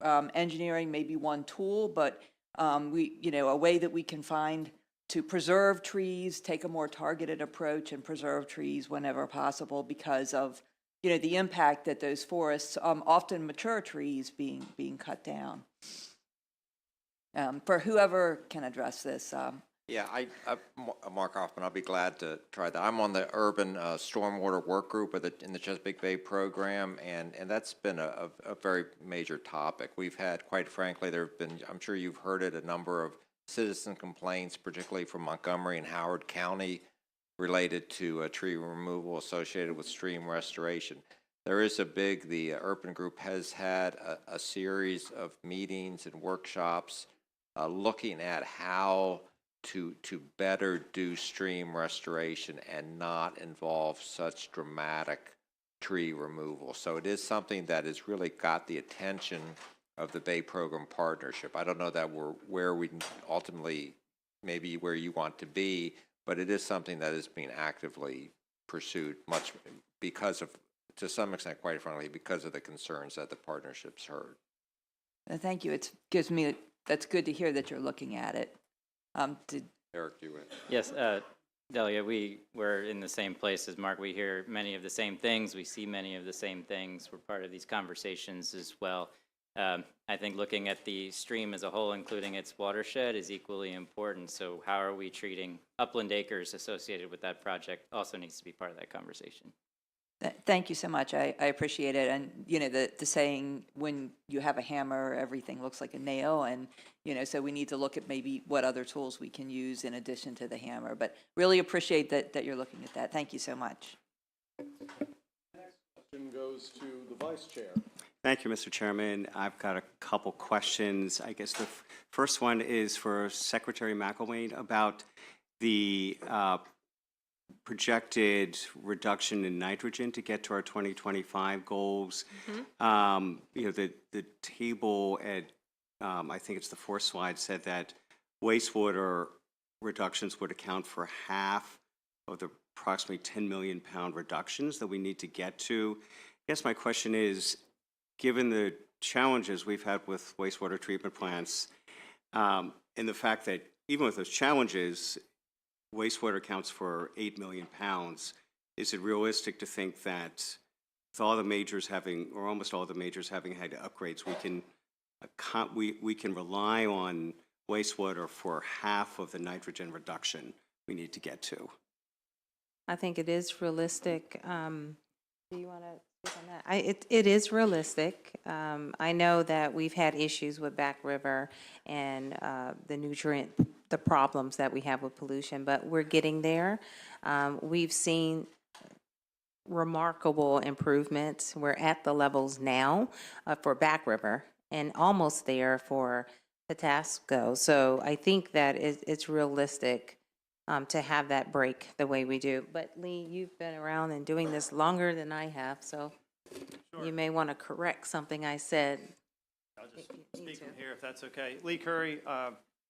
engineering may be one tool, but a way that we can find to preserve trees, take a more targeted approach and preserve trees whenever possible because of the impact that those forests, often mature trees, being cut down. For whoever can address this. Yeah, Mark Hoffman, I'll be glad to try that. I'm on the Urban Stormwater Work Group in the Chesapeake Bay program, and that's been a very major topic. We've had, quite frankly, there have been, I'm sure you've heard it, a number of citizen complaints, particularly from Montgomery and Howard County, related to tree removal associated with stream restoration. There is the Urban Group has had a series of meetings and workshops looking at how to better do stream restoration and not involve such dramatic tree removal. So it is something that has really got the attention of the Bay Program Partnership. I don't know that we're where we ultimately, maybe where you want to be, but it is something that is being actively pursued much because of, to some extent, quite frankly, because of the concerns that the partnership's heard. Thank you. That's good to hear that you're looking at it. Eric, do it. Yes, Delia, we're in the same place as Mark. We hear many of the same things. We see many of the same things. We're part of these conversations as well. I think looking at the stream as a whole, including its watershed, is equally important. So how are we treating upland acres associated with that project also needs to be part of that conversation. Thank you so much. I appreciate it. And, the saying, when you have a hammer, everything looks like a nail. And, so we need to look at maybe what other tools we can use in addition to the hammer. But really appreciate that you're looking at that. Thank you so much. Next question goes to the Vice Chair. Thank you, Mr. Chairman. I've got a couple questions. I guess the first one is for Secretary McElwain about the projected reduction in nitrogen to get to our 2025 goals. The table at, I think it's the fourth slide, said that wastewater reductions would account for half of the approximately 10 million pound reductions that we need to get to. I guess my question is, given the challenges we've had with wastewater treatment plants, and the fact that even with those challenges, wastewater accounts for 8 million pounds, is it realistic to think that with all the majors having, or almost all the majors having had upgrades, we can rely on wastewater for half of the nitrogen reduction we need to get to? I think it is realistic. Do you want to speak on that? It is realistic. I know that we've had issues with Back River and the problems that we have with pollution, but we're getting there. We've seen remarkable improvements. We're at the levels now for Back River and almost there for Patasco. So I think that it's realistic to have that break the way we do. But Lee, you've been around and doing this longer than I have, so you may want to correct something I said. I'll just speak from here if that's okay. Lee Curry,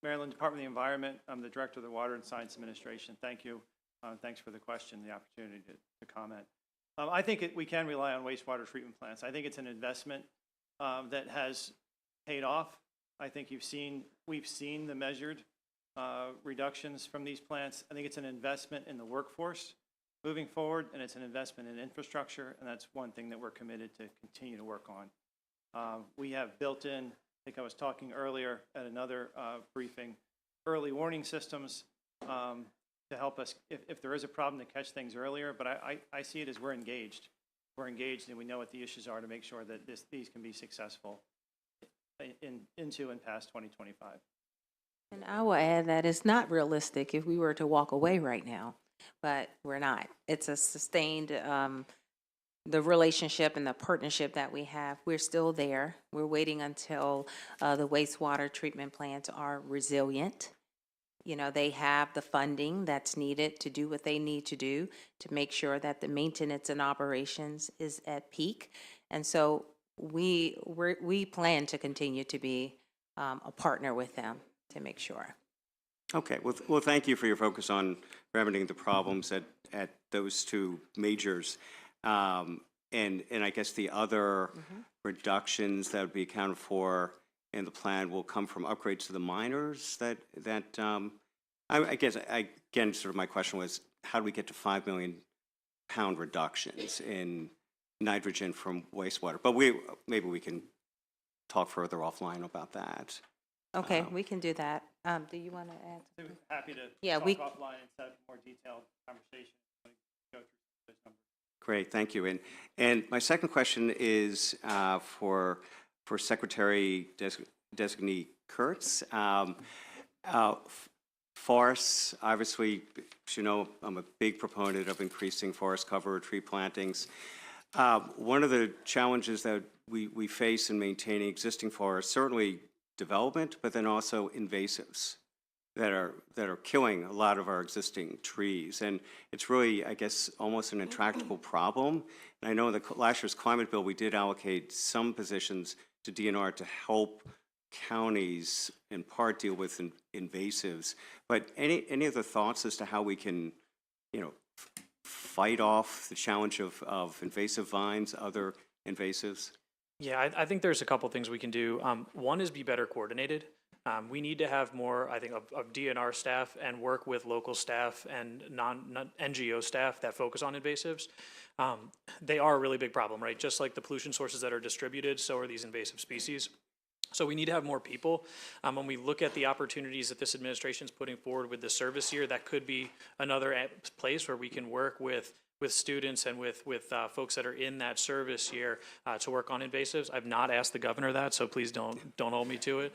Maryland Department of the Environment. I'm the Director of the Water and Science Administration. Thank you. Thanks for the question, the opportunity to comment. I think we can rely on wastewater treatment plants. I think it's an investment that has paid off. I think we've seen the measured reductions from these plants. I think it's an investment in the workforce moving forward, and it's an investment in infrastructure, and that's one thing that we're committed to continue to work on. We have built in, I think I was talking earlier at another briefing, early warning systems to help us if there is a problem to catch things earlier, but I see it as we're engaged. We're engaged and we know what the issues are to make sure that these can be successful into and past 2025. And I will add that it's not realistic if we were to walk away right now, but we're not. It's a sustained, the relationship and the partnership that we have, we're still there. We're waiting until the wastewater treatment plants are resilient. You know, they have the funding that's needed to do what they need to do to make sure that the maintenance and operations is at peak. And so we plan to continue to be a partner with them to make sure. Okay, well, thank you for your focus on remedying the problems at those two majors. And I guess the other reductions that would be accounted for in the plan will come from upgrades to the miners I guess, again, sort of my question was, how do we get to 5 million pound reductions in nitrogen from wastewater? But maybe we can talk further offline about that. Okay, we can do that. Do you want to add? Happy to Yeah, talk offline and set up a more detailed conversation. Go through those numbers. Great, thank you. And my second question is for Secretary Designee Kurtz. Forests, obviously, as you know, I'm a big proponent of increasing forest cover, tree plantings. One of the challenges that we face in maintaining existing forests, certainly development, but then also invasives that are killing a lot of our existing trees. And it's really, I guess, almost an intractable problem. And I know in the last year's climate bill, we did allocate some positions to DNR to help counties in part deal with invasives. But any other thoughts as to how we can, fight off the challenge of invasive vines, other invasives? Yeah, I think there's a couple things we can do. One is be better coordinated. We need to have more, I think, of DNR staff and work with local staff and non-NGO staff that focus on invasives. They are a really big problem, right? Just like the pollution sources that are distributed, so are these invasive species. So we need to have more people. When we look at the opportunities that this administration is putting forward with the service year, that could be another place where we can work with students and with folks that are in that service year to work on invasives. I've not asked the governor that, so please don't hold me to it.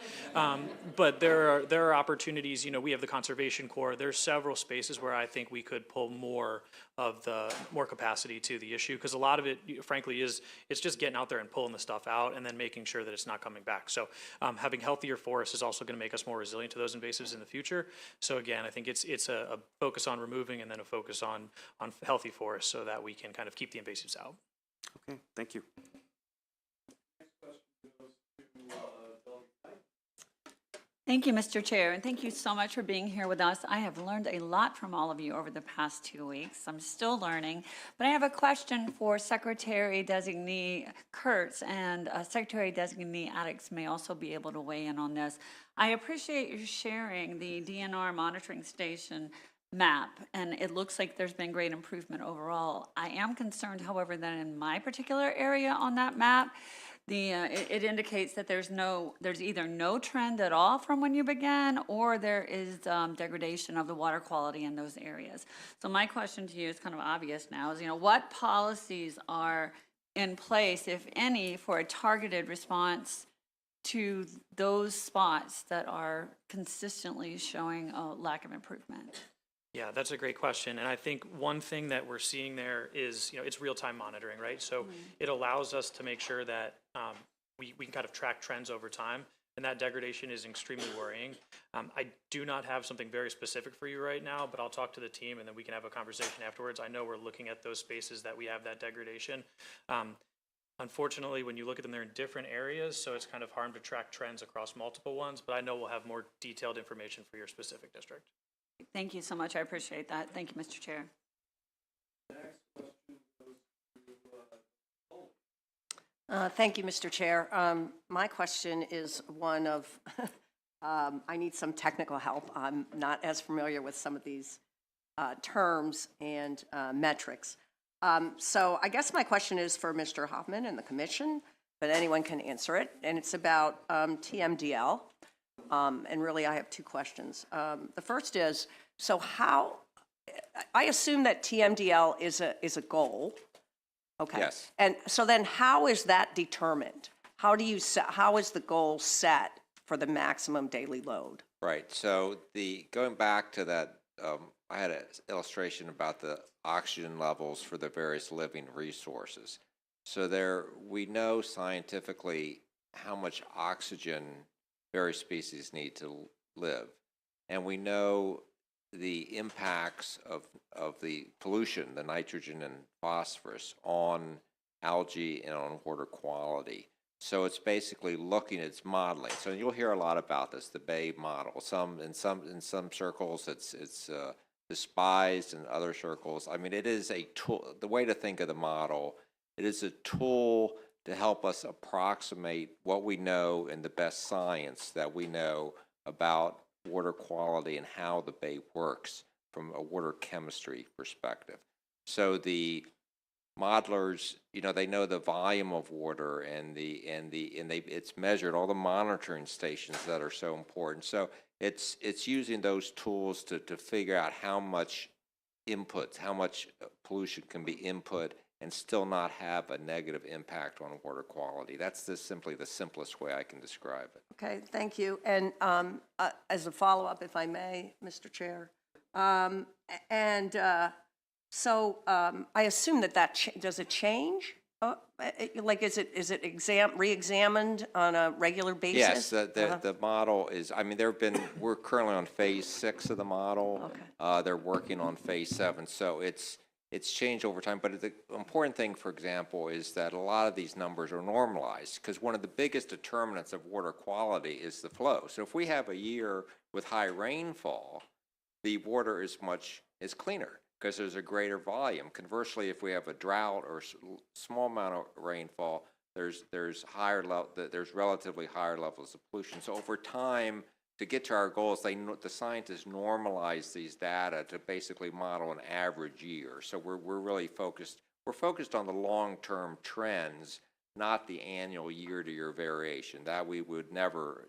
But there are opportunities. We have the Conservation Corps. There's several spaces where I think we could pull more capacity to the issue, because a lot of it, frankly, it's just getting out there and pulling the stuff out and then making sure that it's not coming back. So having healthier forests is also going to make us more resilient to those invasives in the future. So again, I think it's a focus on removing and then a focus on healthy forests, so that we can kind of keep the invasives out. Okay, thank you. Thank you, Mr. Chair, and thank you so much for being here with us. I have learned a lot from all of you over the past 2 weeks. I'm still learning, but I have a question for Secretary Designee Kurtz, and Secretary Designee Addicks may also be able to weigh in on this. I appreciate you sharing the DNR monitoring station map, and it looks like there's been great improvement overall. I am concerned, however, that in my particular area on that map, it indicates that there's either no trend at all from when you began, or there is degradation of the water quality in those areas. So my question to you is kind of obvious now, is what policies are in place, if any, for a targeted response to those spots that are consistently showing a lack of improvement? Yeah, that's a great question. And I think one thing that we're seeing there is, it's real-time monitoring, right? So it allows us to make sure that we can kind of track trends over time, and that degradation is extremely worrying. I do not have something very specific for you right now, but I'll talk to the team and then we can have a conversation afterwards. I know we're looking at those spaces that we have that degradation. Unfortunately, when you look at them, they're in different areas, so it's kind of hard to track trends across multiple ones, but I know we'll have more detailed information for your specific district. Thank you so much. I appreciate that. Thank you, Mr. Chair. Thank you, Mr. Chair. My question is one of, I need some technical help. I'm not as familiar with some of these terms and metrics. So I guess my question is for Mr. Hoffman and the Commission, but anyone can answer it. And it's about TMDL. And really, I have two questions. The first is, so how, I assume that TMDL is a goal. Okay. Yes. And so then how is that determined? How do you how is the goal set for the maximum daily load? Right. So going back to that, I had an illustration about the oxygen levels for the various living resources. So we know scientifically how much oxygen various species need to live, and we know the impacts of the pollution, the nitrogen and phosphorus, on algae and on water quality. So it's basically it's modeling. So you'll hear a lot about this, the Bay model. In some circles, it's despised. In other circles, I mean, it is a tool. The way to think of the model, it is a tool to help us approximate what we know in the best science that we know about water quality and how the bay works from a water chemistry perspective. So the modelers, they know the volume of water and it's measured, all the monitoring stations that are so important. So it's using those tools to figure out how much inputs, how much pollution can be input and still not have a negative impact on water quality. That's simply the simplest way I can describe it. Okay, thank you. And as a follow-up, if I may, Mr. Chair, so I assume that does it change? Like, is it re-examined on a regular basis? Yes, the model is, I mean, we're currently on phase 6 of the model. Okay. They're working on phase 7, so it's changed over time. But the important thing, for example, is that a lot of these numbers are normalized, because one of the biggest determinants of water quality is the flow. So if we have a year with high rainfall, the water is cleaner, because there's a greater volume. Conversely, if we have a drought or small amount of rainfall, there's relatively higher levels of pollution. So over time, to get to our goals, the scientists normalize these data to basically model an average year. So we're really focused. We're focused on the long-term trends, not the annual year-to-year variation. That we would never,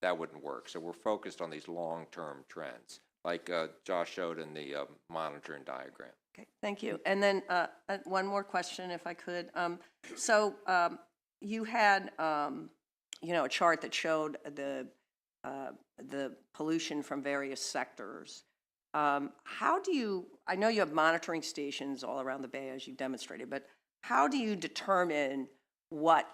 that wouldn't work. So we're focused on these long-term trends, like Josh showed in the monitoring diagram. Okay, thank you. And then one more question, if I could. You had, a chart that showed the pollution from various sectors. How do you, I know you have monitoring stations all around the Bay, as you demonstrated, but how do you determine what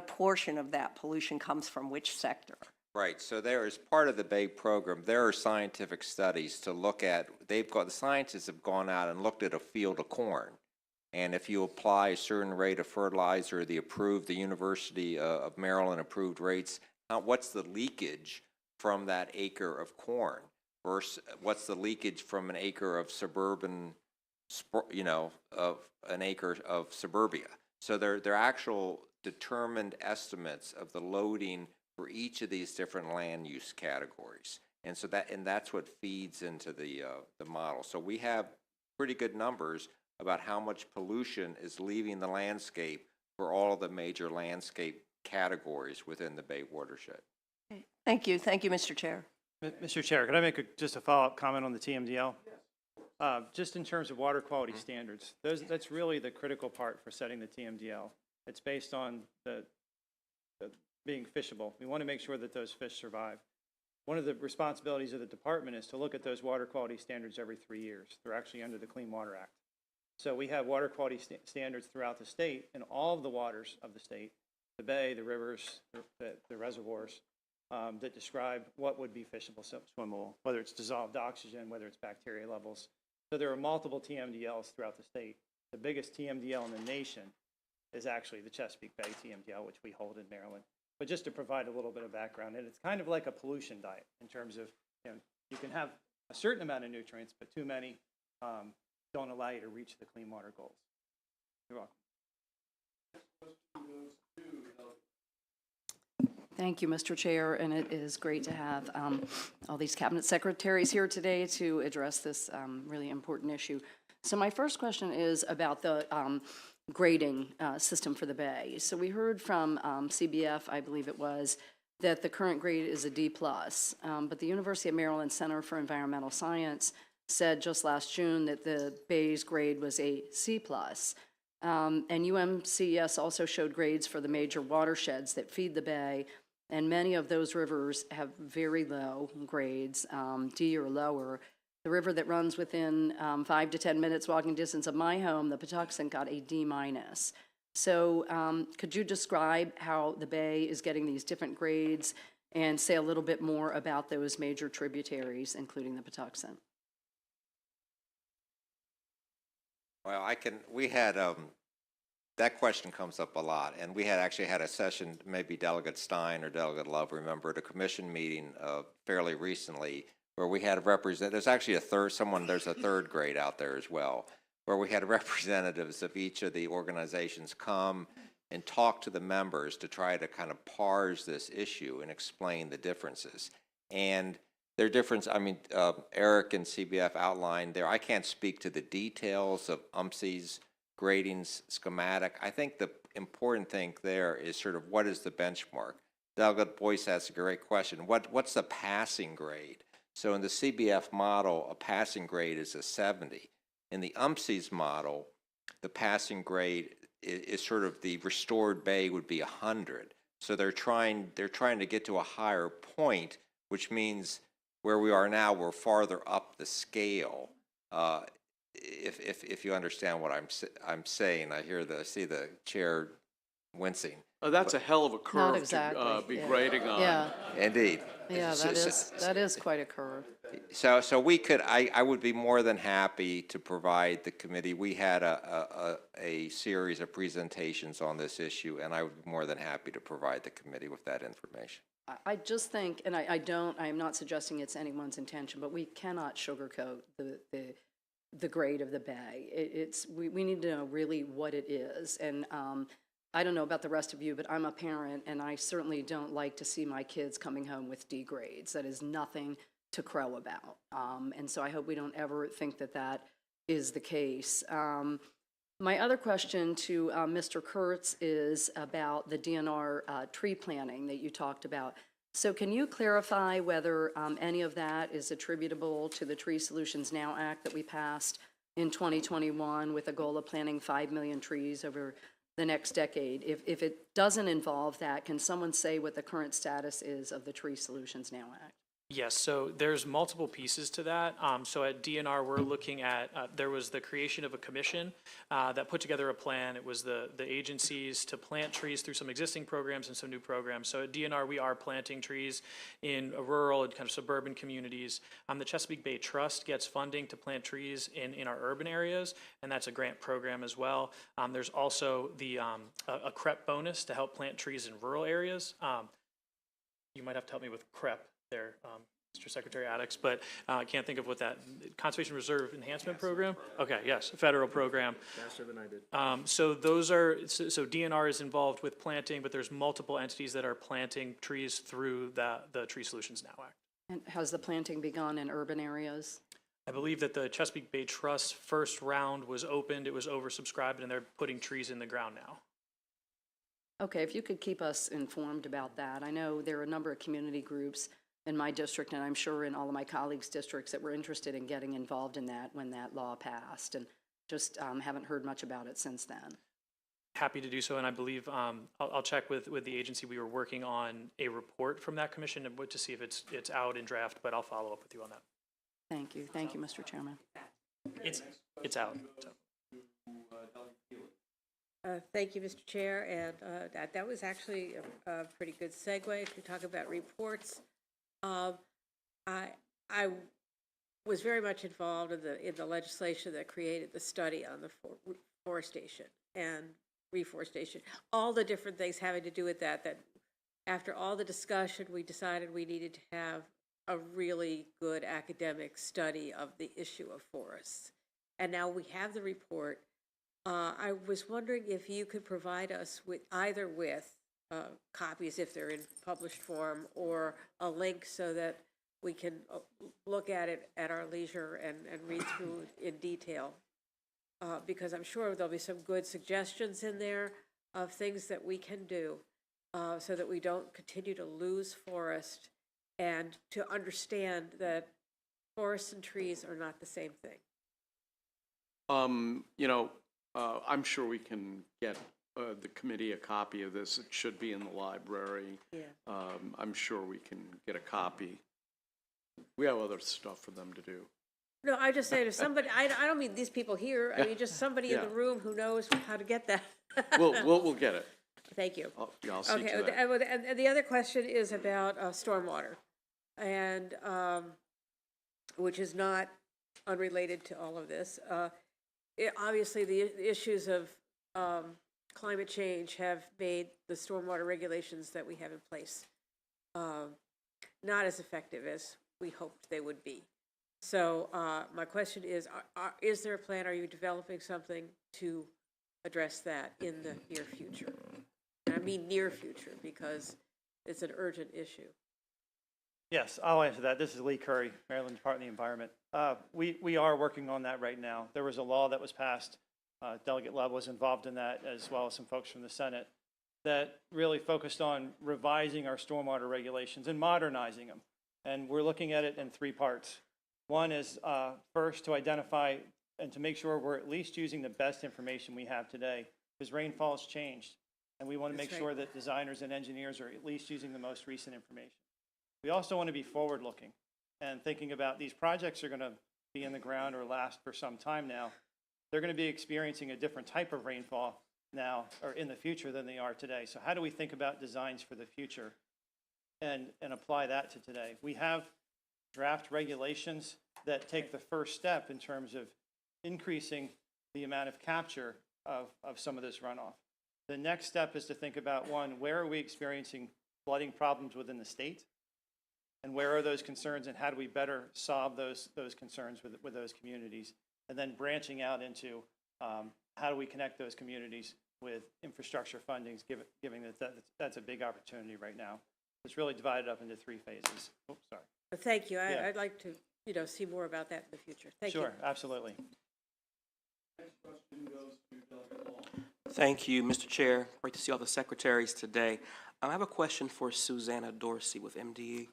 portion of that pollution comes from which sector? Right, so there is part of the Bay program, there are scientific studies to look at, the scientists have gone out and looked at a field of corn. And if you apply a certain rate of fertilizer, the University of Maryland approved rates, what's the leakage from that acre of corn versus what's the leakage from an acre of suburban, of an acre of suburbia. So they're actual determined estimates of the loading for each of these different land use categories. And so that's what feeds into the model. So we have pretty good numbers about how much pollution is leaving the landscape for all of the major landscape categories within the Bay watershed. Thank you, Mr. Chair. Mr. Chair, could I make just a follow-up comment on the TMDL? Just in terms of water quality standards, that's really the critical part for setting the TMDL. It's based on the being fishable. We want to make sure that those fish survive. One of the responsibilities of the department is to look at those water quality standards every 3 years. They're actually under the Clean Water Act. So we have water quality standards throughout the state, and all of the waters of the state, the bay, the rivers, the reservoirs, that describe what would be fishable, swimmable, whether it's dissolved oxygen, whether it's bacteria levels. So there are multiple TMDLs throughout the state. The biggest TMDL in the nation is actually the Chesapeake Bay TMDL, which we hold in Maryland. But just to provide a little bit of background, and it's kind of like a pollution diet in terms of, you can have a certain amount of nutrients, but too many don't allow you to reach the clean water goals. You're welcome. Thank you, Mr. Chair, and it is great to have all these cabinet secretaries here today to address this really important issue. So my first question is about the grading system for the Bay. So we heard from CBF, I believe it was, that the current grade is a D+, but the University of Maryland Center for Environmental Science said just last June that the Bay's grade was a C+. And UMCES also showed grades for the major watersheds that feed the Bay, and many of those rivers have very low grades, D or lower. The river that runs within 5 to 10 minutes walking distance of my home, the Patuxent, got a D-. So could you describe how the Bay is getting these different grades and say a little bit more about those major tributaries, including the Patuxent? Well, we had, that question comes up a lot, and we had actually had a session, maybe Delegate Stein or Delegate Love remember, at a commission meeting fairly recently, where we had there's actually there's a third grade out there as well, where we had representatives of each of the organizations come and talk to the members to try to kind of parse this issue and explain the differences. And their difference, I mean, Eric and CBF outlined there, I can't speak to the details of UMC's gradings schematic. I think the important thing there is sort of what is the benchmark? Delegate Boyce asked a great question. What's the passing grade? So in the CBF model, a passing grade is a 70. In the UMC's model, the passing grade is sort of the restored Bay would be 100. So they're trying to get to a higher point, which means where we are now, we're farther up the scale. If you understand what I'm saying, I see the chair wincing. That's a hell of a curve Not exactly, to be yeah. grading on. Yeah, Indeed. yeah, that is quite a curve. So we could, I would be more than happy to provide the committee. We had a series of presentations on this issue, and I would be more than happy to provide the committee with that information. I just think, and I am not suggesting it's anyone's intention, but we cannot sugarcoat the grade of the Bay. We need to know really what it is. And I don't know about the rest of you, but I'm a parent, and I certainly don't like to see my kids coming home with D grades. That is nothing to crow about. And so I hope we don't ever think that that is the case. My other question to Mr. Kurtz is about the DNR tree planting that you talked about. So can you clarify whether any of that is attributable to the Tree Solutions Now Act that we passed in 2021 with a goal of planting 5 million trees over the next decade? If it doesn't involve that, can someone say what the current status is of the Tree Solutions Now Act? Yes, so there's multiple pieces to that. So at DNR, we're looking at, there was the creation of a commission that put together a plan. It was the agencies to plant trees through some existing programs and some new programs. So at DNR, we are planting trees in rural and kind of suburban communities. The Chesapeake Bay Trust gets funding to plant trees in our urban areas, and that's a grant program as well. There's also the a CREP bonus to help plant trees in rural areas. You might have to help me with CREP there, Mr. Secretary Addix, but I can't think of what that, Conservation Reserve Enhancement Program? Okay, yes, a federal program. Faster than I did. So those are, so DNR is involved with planting, but there's multiple entities that are planting trees through the Tree Solutions Now Act. And has the planting begun in urban areas? I believe that the Chesapeake Bay Trust first round was opened, it was oversubscribed, and they're putting trees in the ground now. Okay, if you could keep us informed about that. I know there are a number of community groups in my district, and I'm sure in all of my colleagues' districts, that were interested in getting involved in that when that law passed, and just haven't heard much about it since then. Happy to do so, and I believe I'll check with the agency. We were working on a report from that commission to see if it's out in draft, but I'll follow up with you on that. Thank you, Mr. Chairman. It's out. So. Thank you, Mr. Chair, and that was actually a pretty good segue to talk about reports. I was very much involved in the legislation that created the study on the forestation, and reforestation, all the different things having to do with that, that after all the discussion, we decided we needed to have a really good academic study of the issue of forests. And now we have the report. I was wondering if you could provide us with either copies if they're in published form, or a link so that we can look at it at our leisure and read through in detail. Because I'm sure there'll be some good suggestions in there of things that we can do so that we don't continue to lose forest, and to understand that forests and trees are not the same thing. You know, I'm sure we can get the committee a copy of this. It should be in the library. Yeah. I'm sure we can get a copy. We have other stuff for them to do. No, I just saying if somebody, I don't mean these people here, I mean just somebody in Yeah. the room who knows how to get that. We'll get it. Thank you. I'll see Okay, to that. and the other question is about stormwater, and which is not unrelated to all of this. Obviously, the issues of climate change have made the stormwater regulations that we have in place not as effective as we hoped they would be. So my question is there a plan, are you developing something to address that in the near future? And I mean near future because it's an urgent issue. Yes, I'll answer that. This is Lee Curry, Maryland Department of the Environment. We are working on that right now. There was a law that was passed, Delegate Love was involved in that, as well as some folks from the Senate, that really focused on revising our stormwater regulations and modernizing them. And we're looking at it in three parts. One is first to identify and to make sure we're at least using the best information we have today, because rainfall has changed. And we want to make sure that designers and engineers are at least using the most recent information. We also want to be forward-looking and thinking about these projects are going to be in the ground or last for some time now. They're going to be experiencing a different type of rainfall now or in the future than they are today. So how do we think about designs for the future and apply that to today? We have draft regulations that take the first step in terms of increasing the amount of capture of some of this runoff. The next step is to think about, one, where are we experiencing flooding problems within the state? And where are those concerns, and how do we better solve those concerns with those communities? And then branching out into how do we connect those communities with infrastructure fundings, given that that's a big opportunity right now. It's really divided up into three phases. Oops, sorry. Thank you. Yeah. I'd like to see more about that in the future. Thank you. Sure, absolutely. Thank you, Mr. Chair. Great to see all the secretaries today. I have a question for Susanna Dorsey with MDE.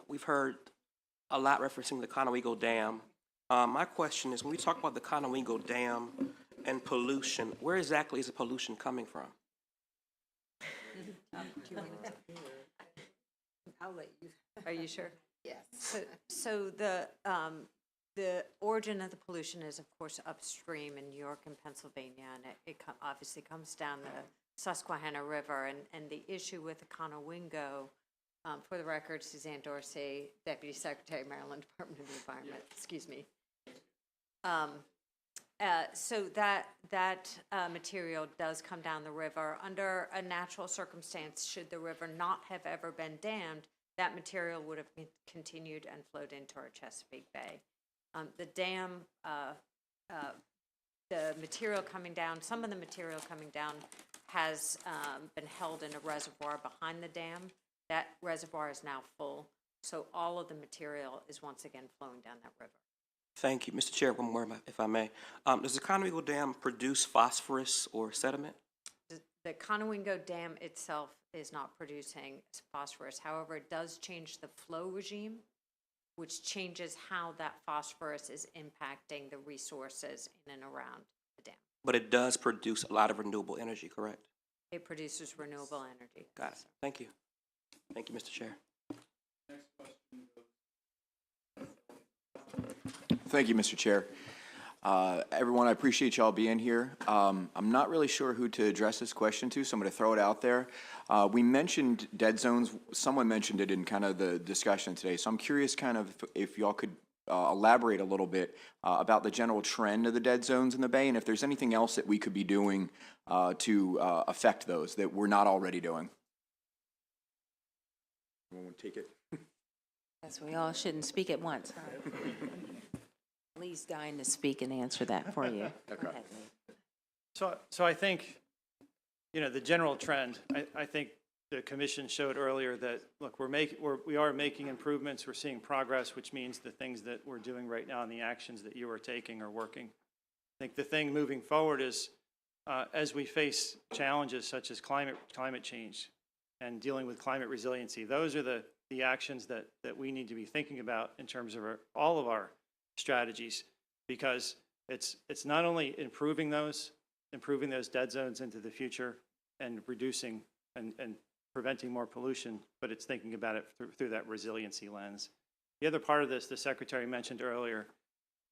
We've heard a lot referencing the Conowingo Dam. My question is, when we talk about the Conowingo Dam and pollution, where exactly is the pollution coming from? I'll let you. Are you sure? Yes. So the origin of the pollution is, of course, upstream in New York and Pennsylvania, and it obviously comes down the Susquehanna River. And the issue with the Conowingo, for the record, Suzanne Dorsey, Deputy Secretary, Maryland Department of the Environment, excuse me. So that material does come down the river. Under a natural circumstance, should the river not have ever been dammed, that material would have continued and flowed into our Chesapeake Bay. The dam, the material coming down, some of the material coming down has been held in a reservoir behind the dam. That reservoir is now full, so all of the material is once again flowing down that river. Thank you. Mr. Chair, one more, if I may. Does the Conowingo Dam produce phosphorus or sediment? The Conowingo Dam itself is not producing phosphorus. However, it does change the flow regime, which changes how that phosphorus is impacting the resources in and around the dam. But it does produce a lot of renewable energy, correct? It produces renewable energy. Got it. Thank you. Thank you, Mr. Chair. Thank you, Mr. Chair. Everyone, I appreciate y'all being here. I'm not really sure who to address this question to, so I'm going to throw it out there. We mentioned dead zones. Someone mentioned it in kind of the discussion today, so I'm curious kind of if y'all could elaborate a little bit about the general trend of the dead zones in the Bay, and if there's anything else that we could be doing to affect those that we're not already doing. Won't take it. Guess we all shouldn't speak at once, huh? Lee's dying to speak and answer that for you. Go ahead, Lee. So I think, the general trend, I think the commission showed earlier that, look, we are making improvements, we're seeing progress, which means the things that we're doing right now and the actions that you are taking are working. I think the thing moving forward is, as we face challenges such as climate change and dealing with climate resiliency, those are the actions that we need to be thinking about in terms of all of our strategies, because it's not only improving those dead zones into the future and reducing and preventing more pollution, but it's thinking about it through that resiliency lens. The other part of this, the Secretary mentioned earlier,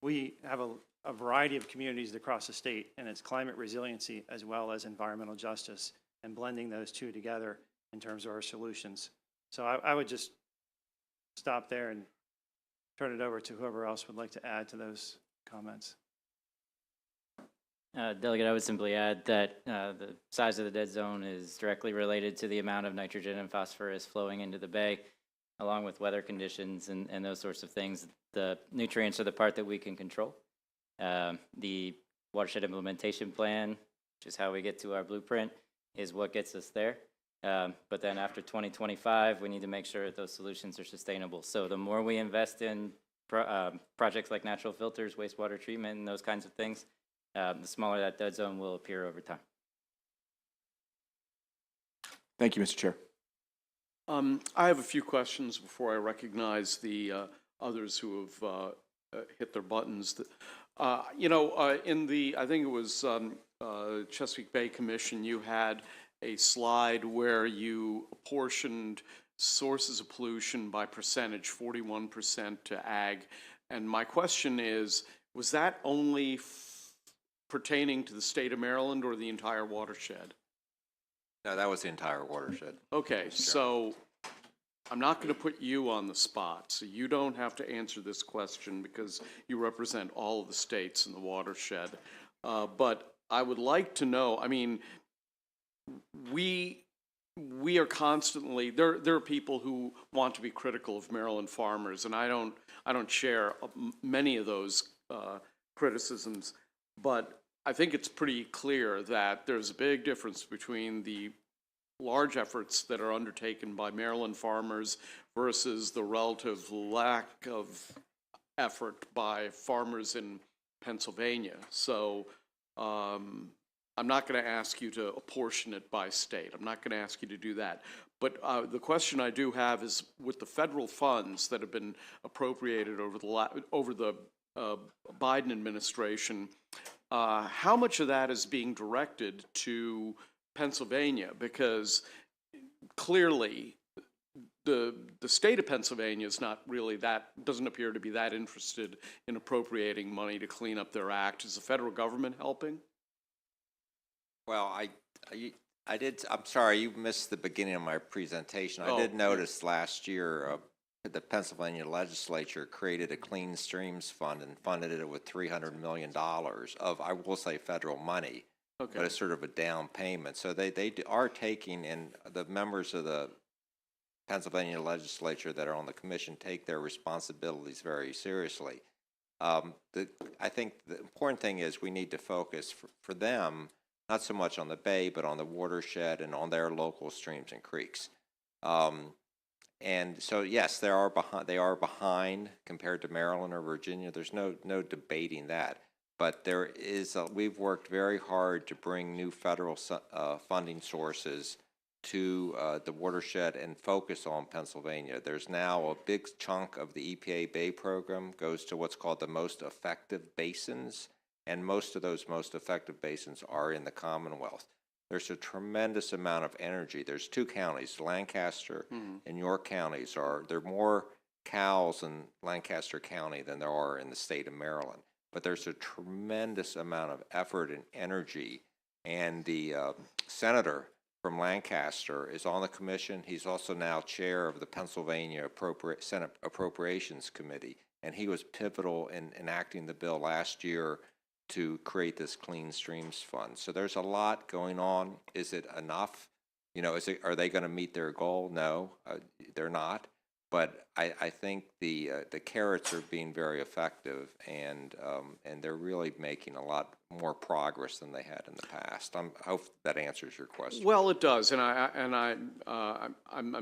we have a variety of communities across the state, and it's climate resiliency as well as environmental justice, and blending those two together in terms of our solutions. So I would just stop there and turn it over to whoever else would like to add to those comments. Delegate, I would simply add that the size of the dead zone is directly related to the amount of nitrogen and phosphorus flowing into the bay, along with weather conditions and those sorts of things. The nutrients are the part that we can control. The watershed implementation plan, which is how we get to our blueprint, is what gets us there. But then after 2025, we need to make sure that those solutions are sustainable. So the more we invest in projects like natural filters, wastewater treatment, and those kinds of things, the smaller that dead zone will appear over time. Thank you, Mr. Chair. I have a few questions before I recognize the others who have hit their buttons. In the, I think it was Chesapeake Bay Commission, you had a slide where you apportioned sources of pollution by percentage, 41% to ag. And my question is, was that only pertaining to the state of Maryland or the entire watershed? No, that was the entire watershed. Okay, so I'm not going to put you on the spot, so you don't have to answer this question because you represent all of the states in the watershed. But I would like to know, I mean, we are constantly, there are people who want to be critical of Maryland farmers, and I don't share many of those criticisms, but I think it's pretty clear that there's a big difference between the large efforts that are undertaken by Maryland farmers versus the relative lack of effort by farmers in Pennsylvania. So I'm not going to ask you to apportion it by state. I'm not going to ask you to do that. But the question I do have is, with the federal funds that have been appropriated over the Biden administration, how much of that is being directed to Pennsylvania? Because clearly the state of Pennsylvania is not really doesn't appear to be that interested in appropriating money to clean up their act. Is the federal government helping? Well, I'm sorry, you missed the beginning of my presentation. I did notice last year the Pennsylvania legislature created a Clean Streams Fund and funded it with $300 million of, I will say, federal money, but it's sort of a down payment. So they are taking, and the members of the Pennsylvania legislature that are on the commission take their responsibilities very seriously. I think the important thing is we need to focus for them, not so much on the Bay, but on the watershed and on their local streams and creeks. And so, yes, they are behind compared to Maryland or Virginia. There's no debating that. But there is, we've worked very hard to bring new federal funding sources to the watershed and focus on Pennsylvania. There's now a big chunk of the EPA Bay program goes to what's called the most effective basins, and most of those most effective basins are in the Commonwealth. There's a tremendous amount of energy. There's two counties, Lancaster and York counties. There are more cows in Lancaster County than there are in the state of Maryland. But there's a tremendous amount of effort and energy. And the senator from Lancaster is on the commission. He's also now chair of the Pennsylvania Senate Appropriations Committee. and he was pivotal in enacting the bill last year to create this Clean Streams Fund. So there's a lot going on. Is it enough? You know, are they going to meet their goal? No, they're not. But I think the carrots are being very effective, and they're really making a lot more progress than they had in the past. I hope that answers your question. Well, it does, and I'm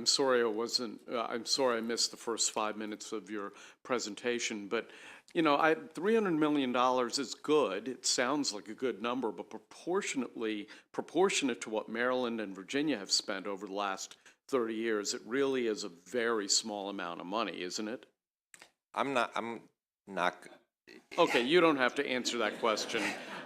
sorry I'm sorry I missed the first 5 minutes of your presentation, but you know, $300 million is good. It sounds like a good number, but proportionate to what Maryland and Virginia have spent over the last 30 years, it really is a very small amount of money, isn't it? I'm not. Okay, you don't have to answer that question.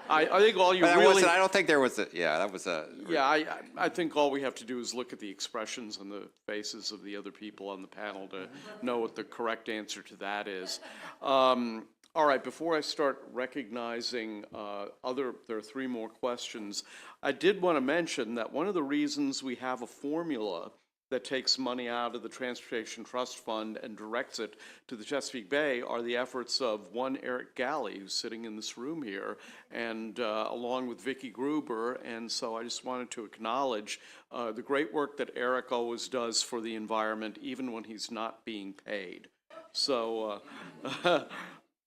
I think all you But really. I don't think there was a. Yeah, that was a. Yeah, I think all we have to do is look at the expressions on the faces of the other people on the panel to know what the correct answer to that is. All right, before I start recognizing there are 3 more questions. I did want to mention that one of the reasons we have a formula that takes money out of the Transportation Trust Fund and directs it to the Chesapeake Bay are the efforts of one Eric Galley, who's sitting in this room here, and along with Vicki Gruber. And so I just wanted to acknowledge the great work that Eric always does for the environment, even when he's not being paid. So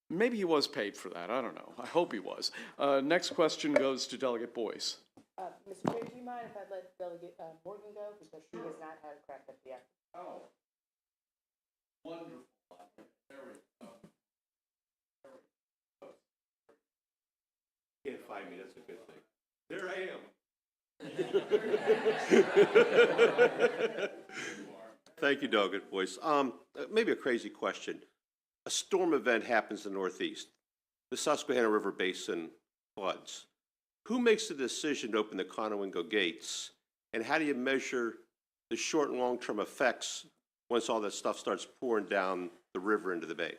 maybe he was paid for that. I don't know. I hope he was. Next question goes to Delegate Boyce. Mr. Chair, do you mind if I let Delegate Morgan go, because she has not had a crack at the act? Oh, wonderful. Can't find me, that's a good thing. There I am. Thank you, Delegate Boyce. Maybe a crazy question. A storm event happens in the Northeast. The Susquehanna River Basin floods. Who makes the decision to open the Conowingo gates, and how do you measure the short and long-term effects once all that stuff starts pouring down the river into the bay?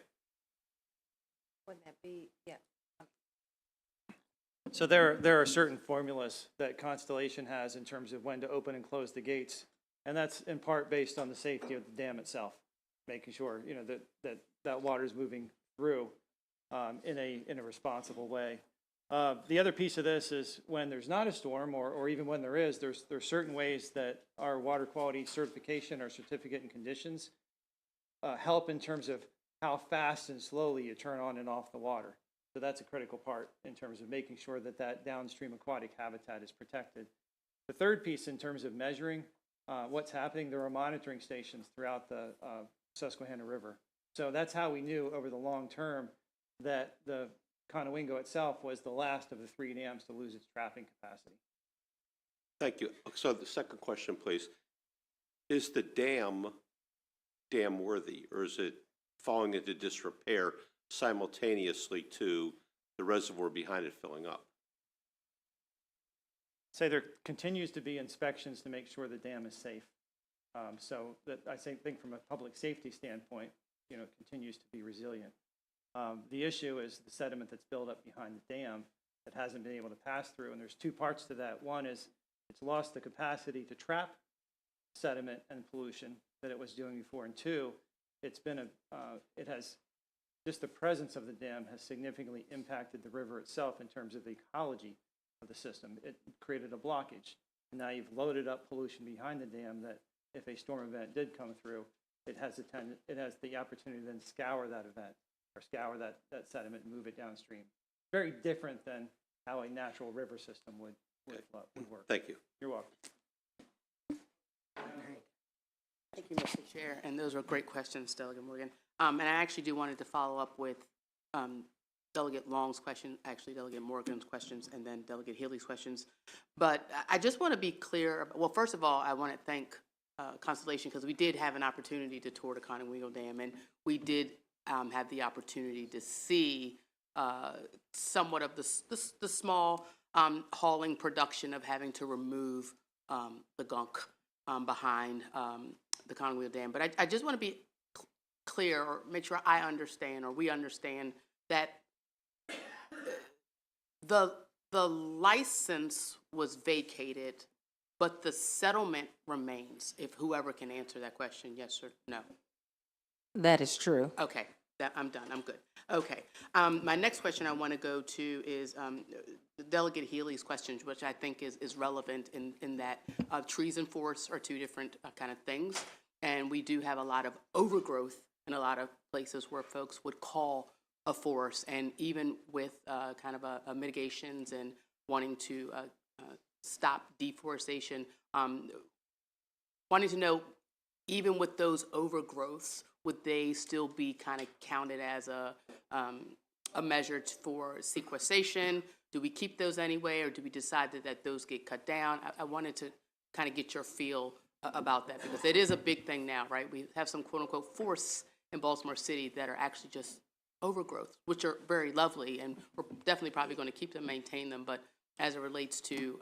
Wouldn't that be, yeah. So there are certain formulas that Constellation has in terms of when to open and close the gates, and that's in part based on the safety of the dam itself, making sure, you know, that water is moving through in a responsible way. The other piece of this is when there's not a storm, or even when there is, there's certain ways that our water quality certification, our certificate and conditions, help in terms of how fast and slowly you turn on and off the water. So that's a critical part in terms of making sure that that downstream aquatic habitat is protected. The third piece in terms of measuring what's happening, there are monitoring stations throughout the Susquehanna River. So that's how we knew over the long term that the Conowingo itself was the last of the 3 dams to lose its trapping capacity. Thank you. So the second question, please. Is the dam worthy, or is it falling into disrepair simultaneously to the reservoir behind it filling up? So there continues to be inspections to make sure the dam is safe. So that I think from a public safety standpoint, you know, it continues to be resilient. The issue is the sediment that's built up behind the dam that hasn't been able to pass through, and there's 2 parts to that. One is it's lost the capacity to trap sediment and pollution that it was doing before, and 2, it has just the presence of the dam has significantly impacted the river itself in terms of the ecology of the system. It created a blockage, and now you've loaded up pollution behind the dam that if a storm event did come through, it has the opportunity to then scour that event, or scour that sediment and move it downstream. Very different than how a natural river system would work. Thank you. You're welcome. Thank you, Mr. Chair, and those were great questions, Delegate Morgan. And I actually do wanted to follow up with Delegate Long's question, actually Delegate Morgan's questions, and then Delegate Healy's questions. But I just want to be clear. Well, first of all, I want to thank Constellation, because we did have an opportunity to tour the Conowingo Dam, and we did have the opportunity to see somewhat of the small hauling production of having to remove the gunk behind the Conowingo Dam. But I just want to be clear, or make sure I understand, or we understand, that the license was vacated, but the settlement remains. If whoever can answer that question, yes or no? That is true. Okay. I'm done, I'm good. Okay. My next question I want to go to is Delegate Healy's question, which I think is relevant in that trees and forests are two different kind of things. And we do have a lot of overgrowth in a lot of places where folks would call a forest. And even with kind of a mitigations and wanting to stop deforestation, wanting to know, even with those overgrowths, would they still be kind of counted as a measure for sequestration? Do we keep those anyway, or do we decide that those get cut down? I wanted to kind of get your feel about that, because it is a big thing now, right? We have some quote-unquote forests in Baltimore City that are actually just overgrowth, which are very lovely, and we're definitely probably going to keep them, maintain them, but as it relates to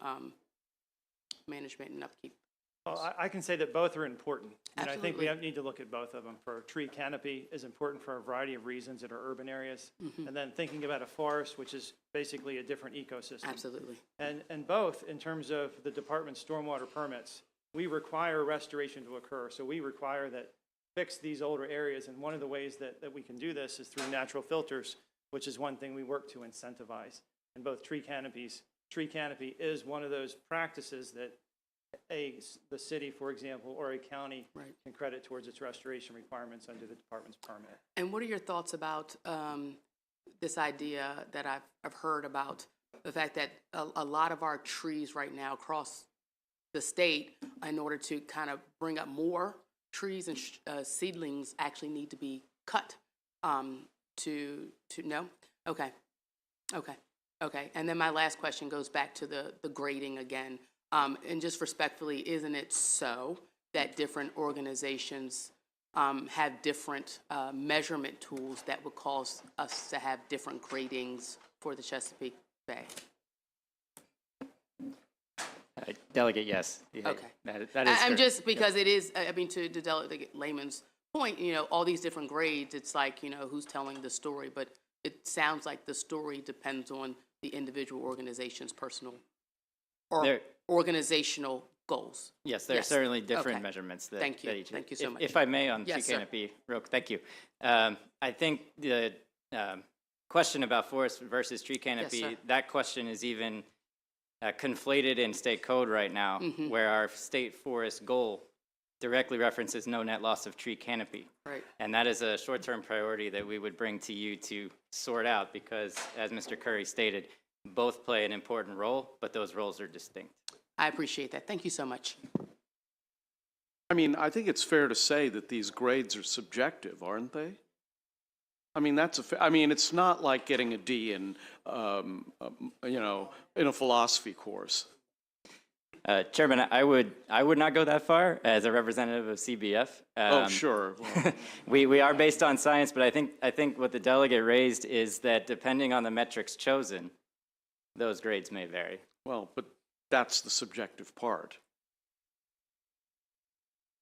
management and upkeep. Well, I can say that both are important. And I think we Absolutely. need to look at both of them. For tree canopy is important for a variety of reasons that are urban areas. Mhm. And then thinking about a forest, which is basically a different ecosystem. Absolutely. And both, in terms of the department's stormwater permits, we require restoration to occur. So we require that fix these older areas. And one of the ways that we can do this is through natural filters, which is one thing we work to incentivize. And both tree canopy is one of those practices that the city, for example, or a county can credit towards its restoration requirements under the department's permit. And what are your thoughts about this idea that I've heard about the fact that a lot of our trees right now across the state, in order to kind of bring up more trees and seedlings, actually need to be cut no? Okay. And then my last question goes back to the grading again. And just respectfully, isn't it so that different organizations have different measurement tools that would cause us to have different gradings for the Chesapeake Bay? Delegate, yes. Yeah, Okay. That is I'm correct. just, because it is, I mean, to Delegate Layman's point, all these different grades, it's like, who's telling the story, but it sounds like the story depends on the individual organization's personal or organizational goals. Yes, there are certainly different measurements that Thank you. that each. Thank you so much. If I may, on Yes, tree sir. canopy, thank you. I think the question about forest versus tree canopy, sir. that question is even conflated in state code right now, Mhm. where our state forest goal directly references no net loss of tree canopy. Right. And that is a short-term priority that we would bring to you to sort out, because, as Mr. Curry stated, both play an important role, but those roles are distinct. I appreciate that. Thank you so much. I mean, I think it's fair to say that these grades are subjective, aren't they? I mean, it's not like getting a D in, in a philosophy course. Chairman, I would not go that far as a representative of CBF. Oh, sure. We are based on science, but I think what the delegate raised is that depending on the metrics chosen, those grades may vary. Well, but that's the subjective part,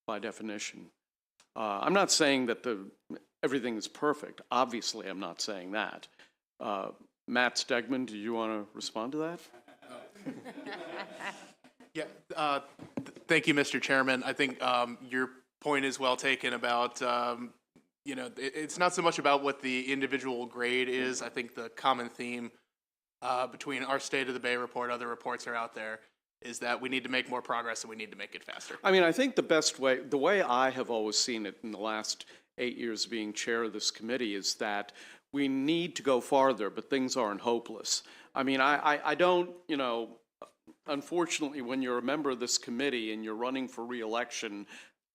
by definition. I'm not saying that everything is perfect. Obviously, I'm not saying that. Matt Stegman, do you want to respond to that? Yeah, thank you, Mr. Chairman. I think your point is well taken about, it's not so much about what the individual grade is. I think the common theme between our State of the Bay report, other reports are out there, is that we need to make more progress and we need to make it faster. I mean, I think the way I have always seen it in the last 8 years being chair of this committee is that we need to go farther, but things aren't hopeless. I mean, I don't, unfortunately, when you're a member of this committee and you're running for re-election,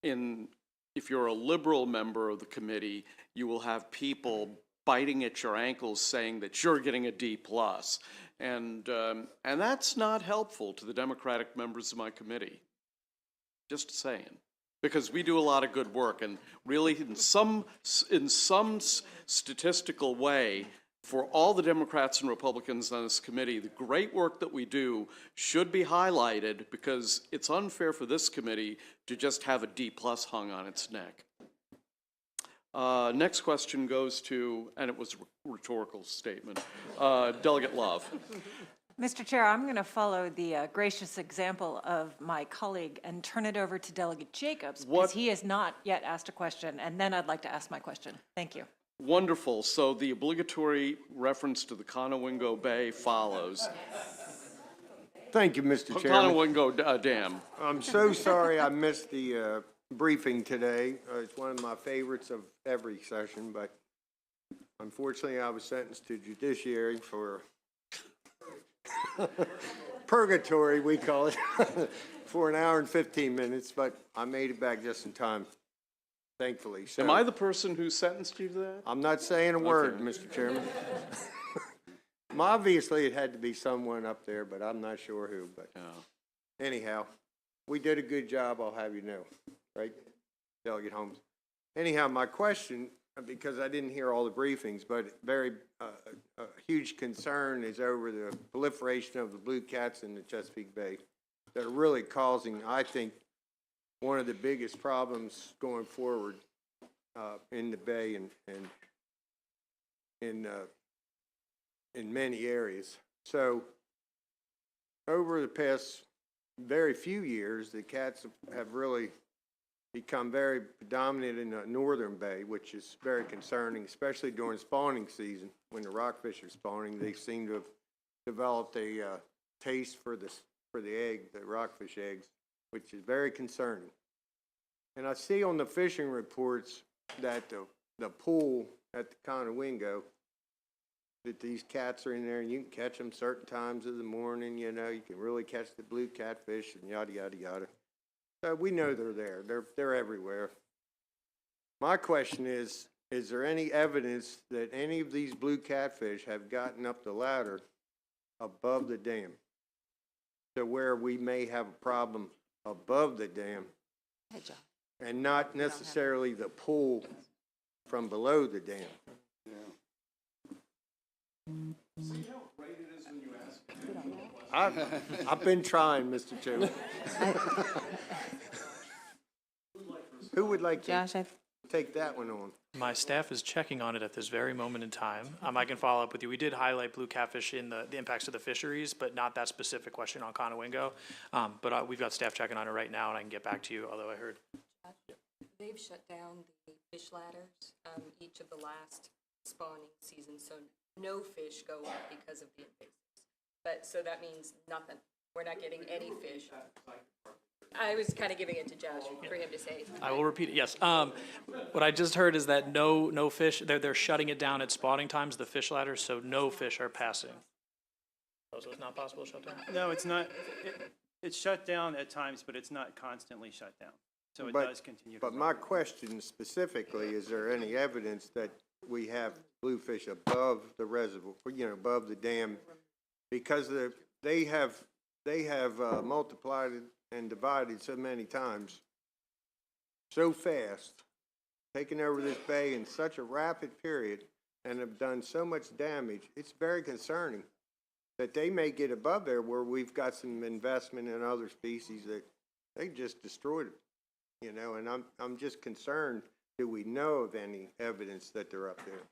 if you're a liberal member of the committee, you will have people biting at your ankles saying that you're getting a D+. And that's not helpful to the Democratic members of my committee. Just saying. Because we do a lot of good work, and really in some statistical way, for all the Democrats and Republicans on this committee, the great work that we do should be highlighted, because it's unfair for this committee to just have a D+ hung on its neck. Next question goes to, and it was a rhetorical statement, Delegate Love. Mr. Chair, I'm going to follow the gracious example of my colleague and turn it over to Delegate Jacobs, because he has not yet asked a question, and then I'd like to ask my question. Thank you. Wonderful. So the obligatory reference to the Conowingo Bay follows. Thank you, Mr. Chairman. Conowingo Dam. I'm so sorry I missed the briefing today. It's one of my favorites of every session, but unfortunately I was sentenced to judiciary for purgatory, we call it, for an hour and 15 minutes, but I made it back just in time, thankfully. So Am I the person who sentenced you to that? I'm not saying a word, Okay. Mr. Chairman. Obviously, it had to be someone up there, but I'm not sure who. But anyhow, we did a good job, I'll have you know. Right, Delegate Holmes? Anyhow, my question, because I didn't hear all the briefings, but very a huge concern is over the proliferation of the blue cats in the Chesapeake Bay that are really causing, I think, one of the biggest problems going forward in the Bay and in many areas. So over the past very few years, the cats have really become very predominant in the northern bay, which is very concerning, especially during spawning season. When the rockfish are spawning, they seem to have developed a taste for the egg, the rockfish eggs, which is very concerning. And I see on the fishing reports that the pool at the Conowingo, that these cats are in there, and you can catch them certain times of the morning, you know, you can really catch the blue catfish and yada, yada, yada. So we know they're there. They're everywhere. My question is there any evidence that any of these blue catfish have gotten up the ladder above the dam to where we may have a problem above the dam and not necessarily the pool from below the dam? See how great it is when you ask? I've been trying, Mr. Chairman. Who would like to take that one on? My staff is checking on it at this very moment in time. I can follow up with you. We did highlight blue catfish in the impacts to the fisheries, but not that specific question on Conowingo. But we've got staff checking on it right now, and I can get back to you, although I heard. They've shut down the fish ladders each of the last spawning seasons, so no fish go up because of the invasives. But so that means nothing. We're not getting any fish. I was kind of giving it to Josh for him to say. I will repeat it, yes. What I just heard is that no fish, they're shutting it down at spawning times, the fish ladders, so no fish are passing. Oh, so it's not possible to shut down? No, it's not. It's shut down at times, but it's not constantly shut down. So it does continue. But my question specifically, is there any evidence that we have bluefish above the reservoir, you know, above the dam? Because they have multiplied and divided so many times, so fast, taken over this bay in such a rapid period, and have done so much damage. It's very concerning that they may get above there where we've got some investment in other species that they just destroyed it, you know, and I'm just concerned, do we know of any evidence that they're up there?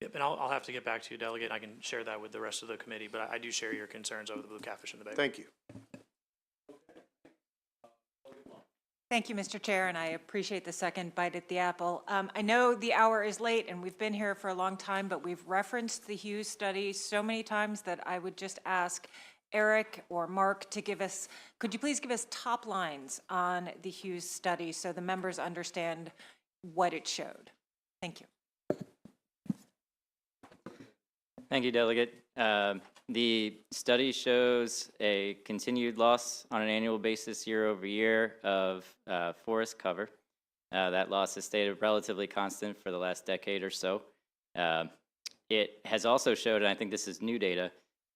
Yep, and I'll have to get back to you, Delegate. I can share that with the rest of the committee, but I do share your concerns over the blue catfish in the bay. Thank you. Thank you, Mr. Chair, and I appreciate the second bite at the apple. I know the hour is late, and we've been here for a long time, but we've referenced the Hughes study so many times that I would just ask Eric or Mark to give us, could you please give us top lines on the Hughes study so the members understand what it showed? Thank you. Thank you, Delegate. The study shows a continued loss on an annual basis year over year of forest cover. That loss has stayed relatively constant for the last decade or so. It has also showed, and I think this is new data,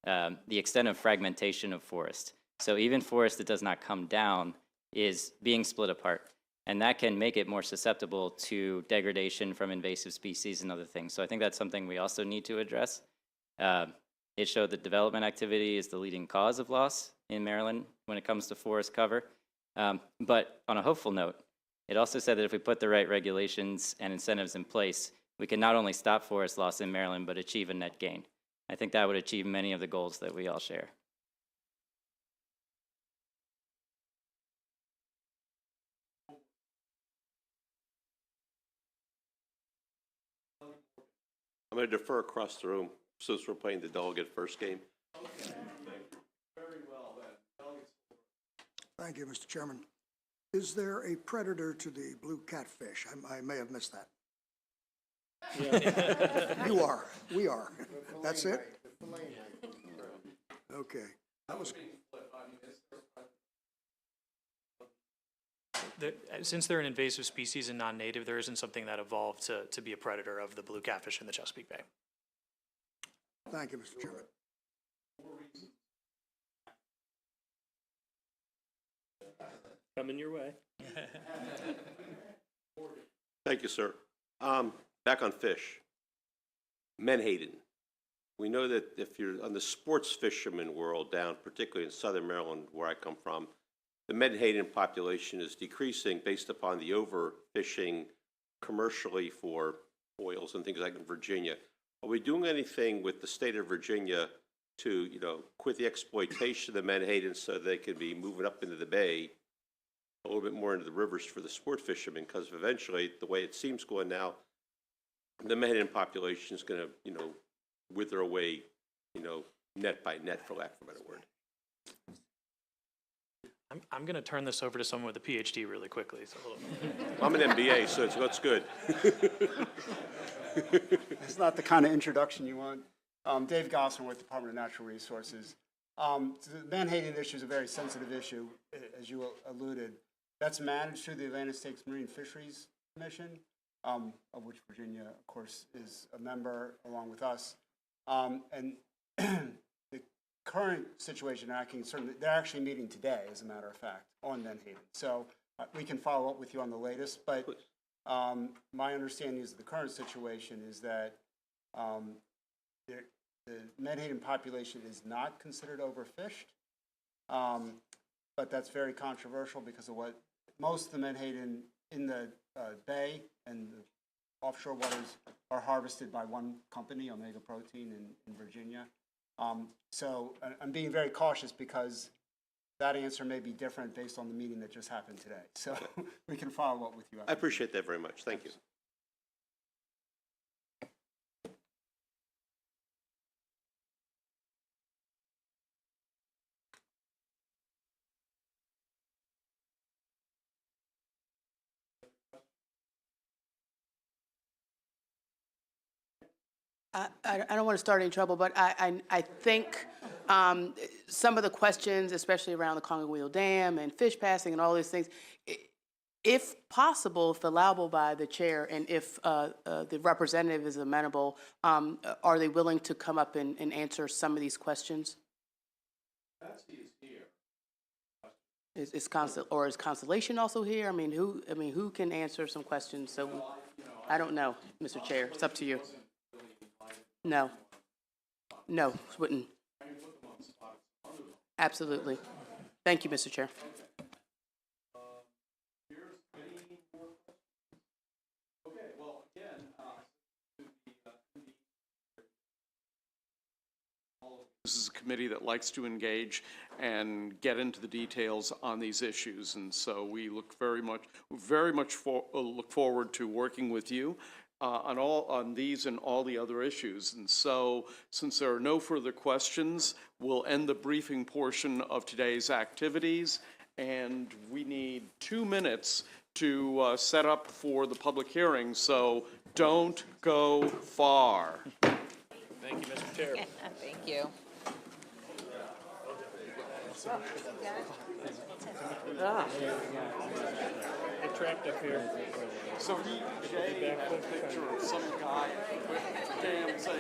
the extent of fragmentation of forest. So even forest that does not come down is being split apart. And that can make it more susceptible to degradation from invasive species and other things. So I think that's something we also need to address. It showed that development activity is the leading cause of loss in Maryland when it comes to forest cover. But on a hopeful note, it also said that if we put the right regulations and incentives in place, we can not only stop forest loss in Maryland, but achieve a net gain. I think that would achieve many of the goals that we all share. I'm going to defer across the room since we're playing the delegate first game. Thank you, Mr. Chairman. Is there a predator to the blue catfish? I may have missed that. You are. We are. That's it? Okay. That was. Since they're an invasive species and non-native, there isn't something that evolved to be a predator of the blue catfish in the Chesapeake Bay. Thank you, Mr. Chairman. Coming your way. Thank you, sir. Back on fish. Menhaden. We know that if you're on the sports fisherman world down, particularly in southern Maryland, where I come from, the menhaden population is decreasing based upon the overfishing commercially for oils and things like in Virginia. Are we doing anything with the state of Virginia to, quit the exploitation of the menhaden so they can be moving up into the bay, a little bit more into the rivers for the sport fishermen? Because eventually, the way it seems going now, the menhaden population is going to, wither away, net by net, for lack of a better word. I'm going to turn this over to someone with a PhD really quickly. So I'm an MBA, so it's good. It's not the kind of introduction you want. Dave Gosselin with Department of Natural Resources. The menhaden issue is a very sensitive issue, as you alluded. That's managed through the Atlantic States Marine Fisheries Commission, of which Virginia, of course, is a member along with us. And the current situation, they're actually meeting today, as a matter of fact, on menhaden. So we can follow up with you on the latest, but my understanding is the current situation is that the menhaden population is not considered overfished, but that's very controversial because of what most of the menhaden in the bay and the offshore waters are harvested by one company, Omega Protein in Virginia. So I'm being very cautious because that answer may be different based on the meeting that just happened today. So we can follow up with you. I appreciate that very much. Thank you. I don't want to start any trouble, but I think some of the questions, especially around the Congo Wheel Dam and fish passing and all these things, if possible, if allowable by the chair, and if the representative is amenable, are they willing to come up and answer some of these questions? Is Constellation also here? I mean, who can answer some questions? So I don't know, Mr. Chair. It's up to you. No, wouldn't. Absolutely. Thank you, Mr. Chair. This is a committee that likes to engage and get into the details on these issues, and so we look very much look forward to working with you on these and all the other issues. And so, since there are no further questions, we'll end the briefing portion of today's activities, and we need 2 minutes to set up for the public hearing. So don't go far. Thank you, Mr. Chair. Thank you. Get trapped up here. So Jay had a picture of some guy with a dam saying,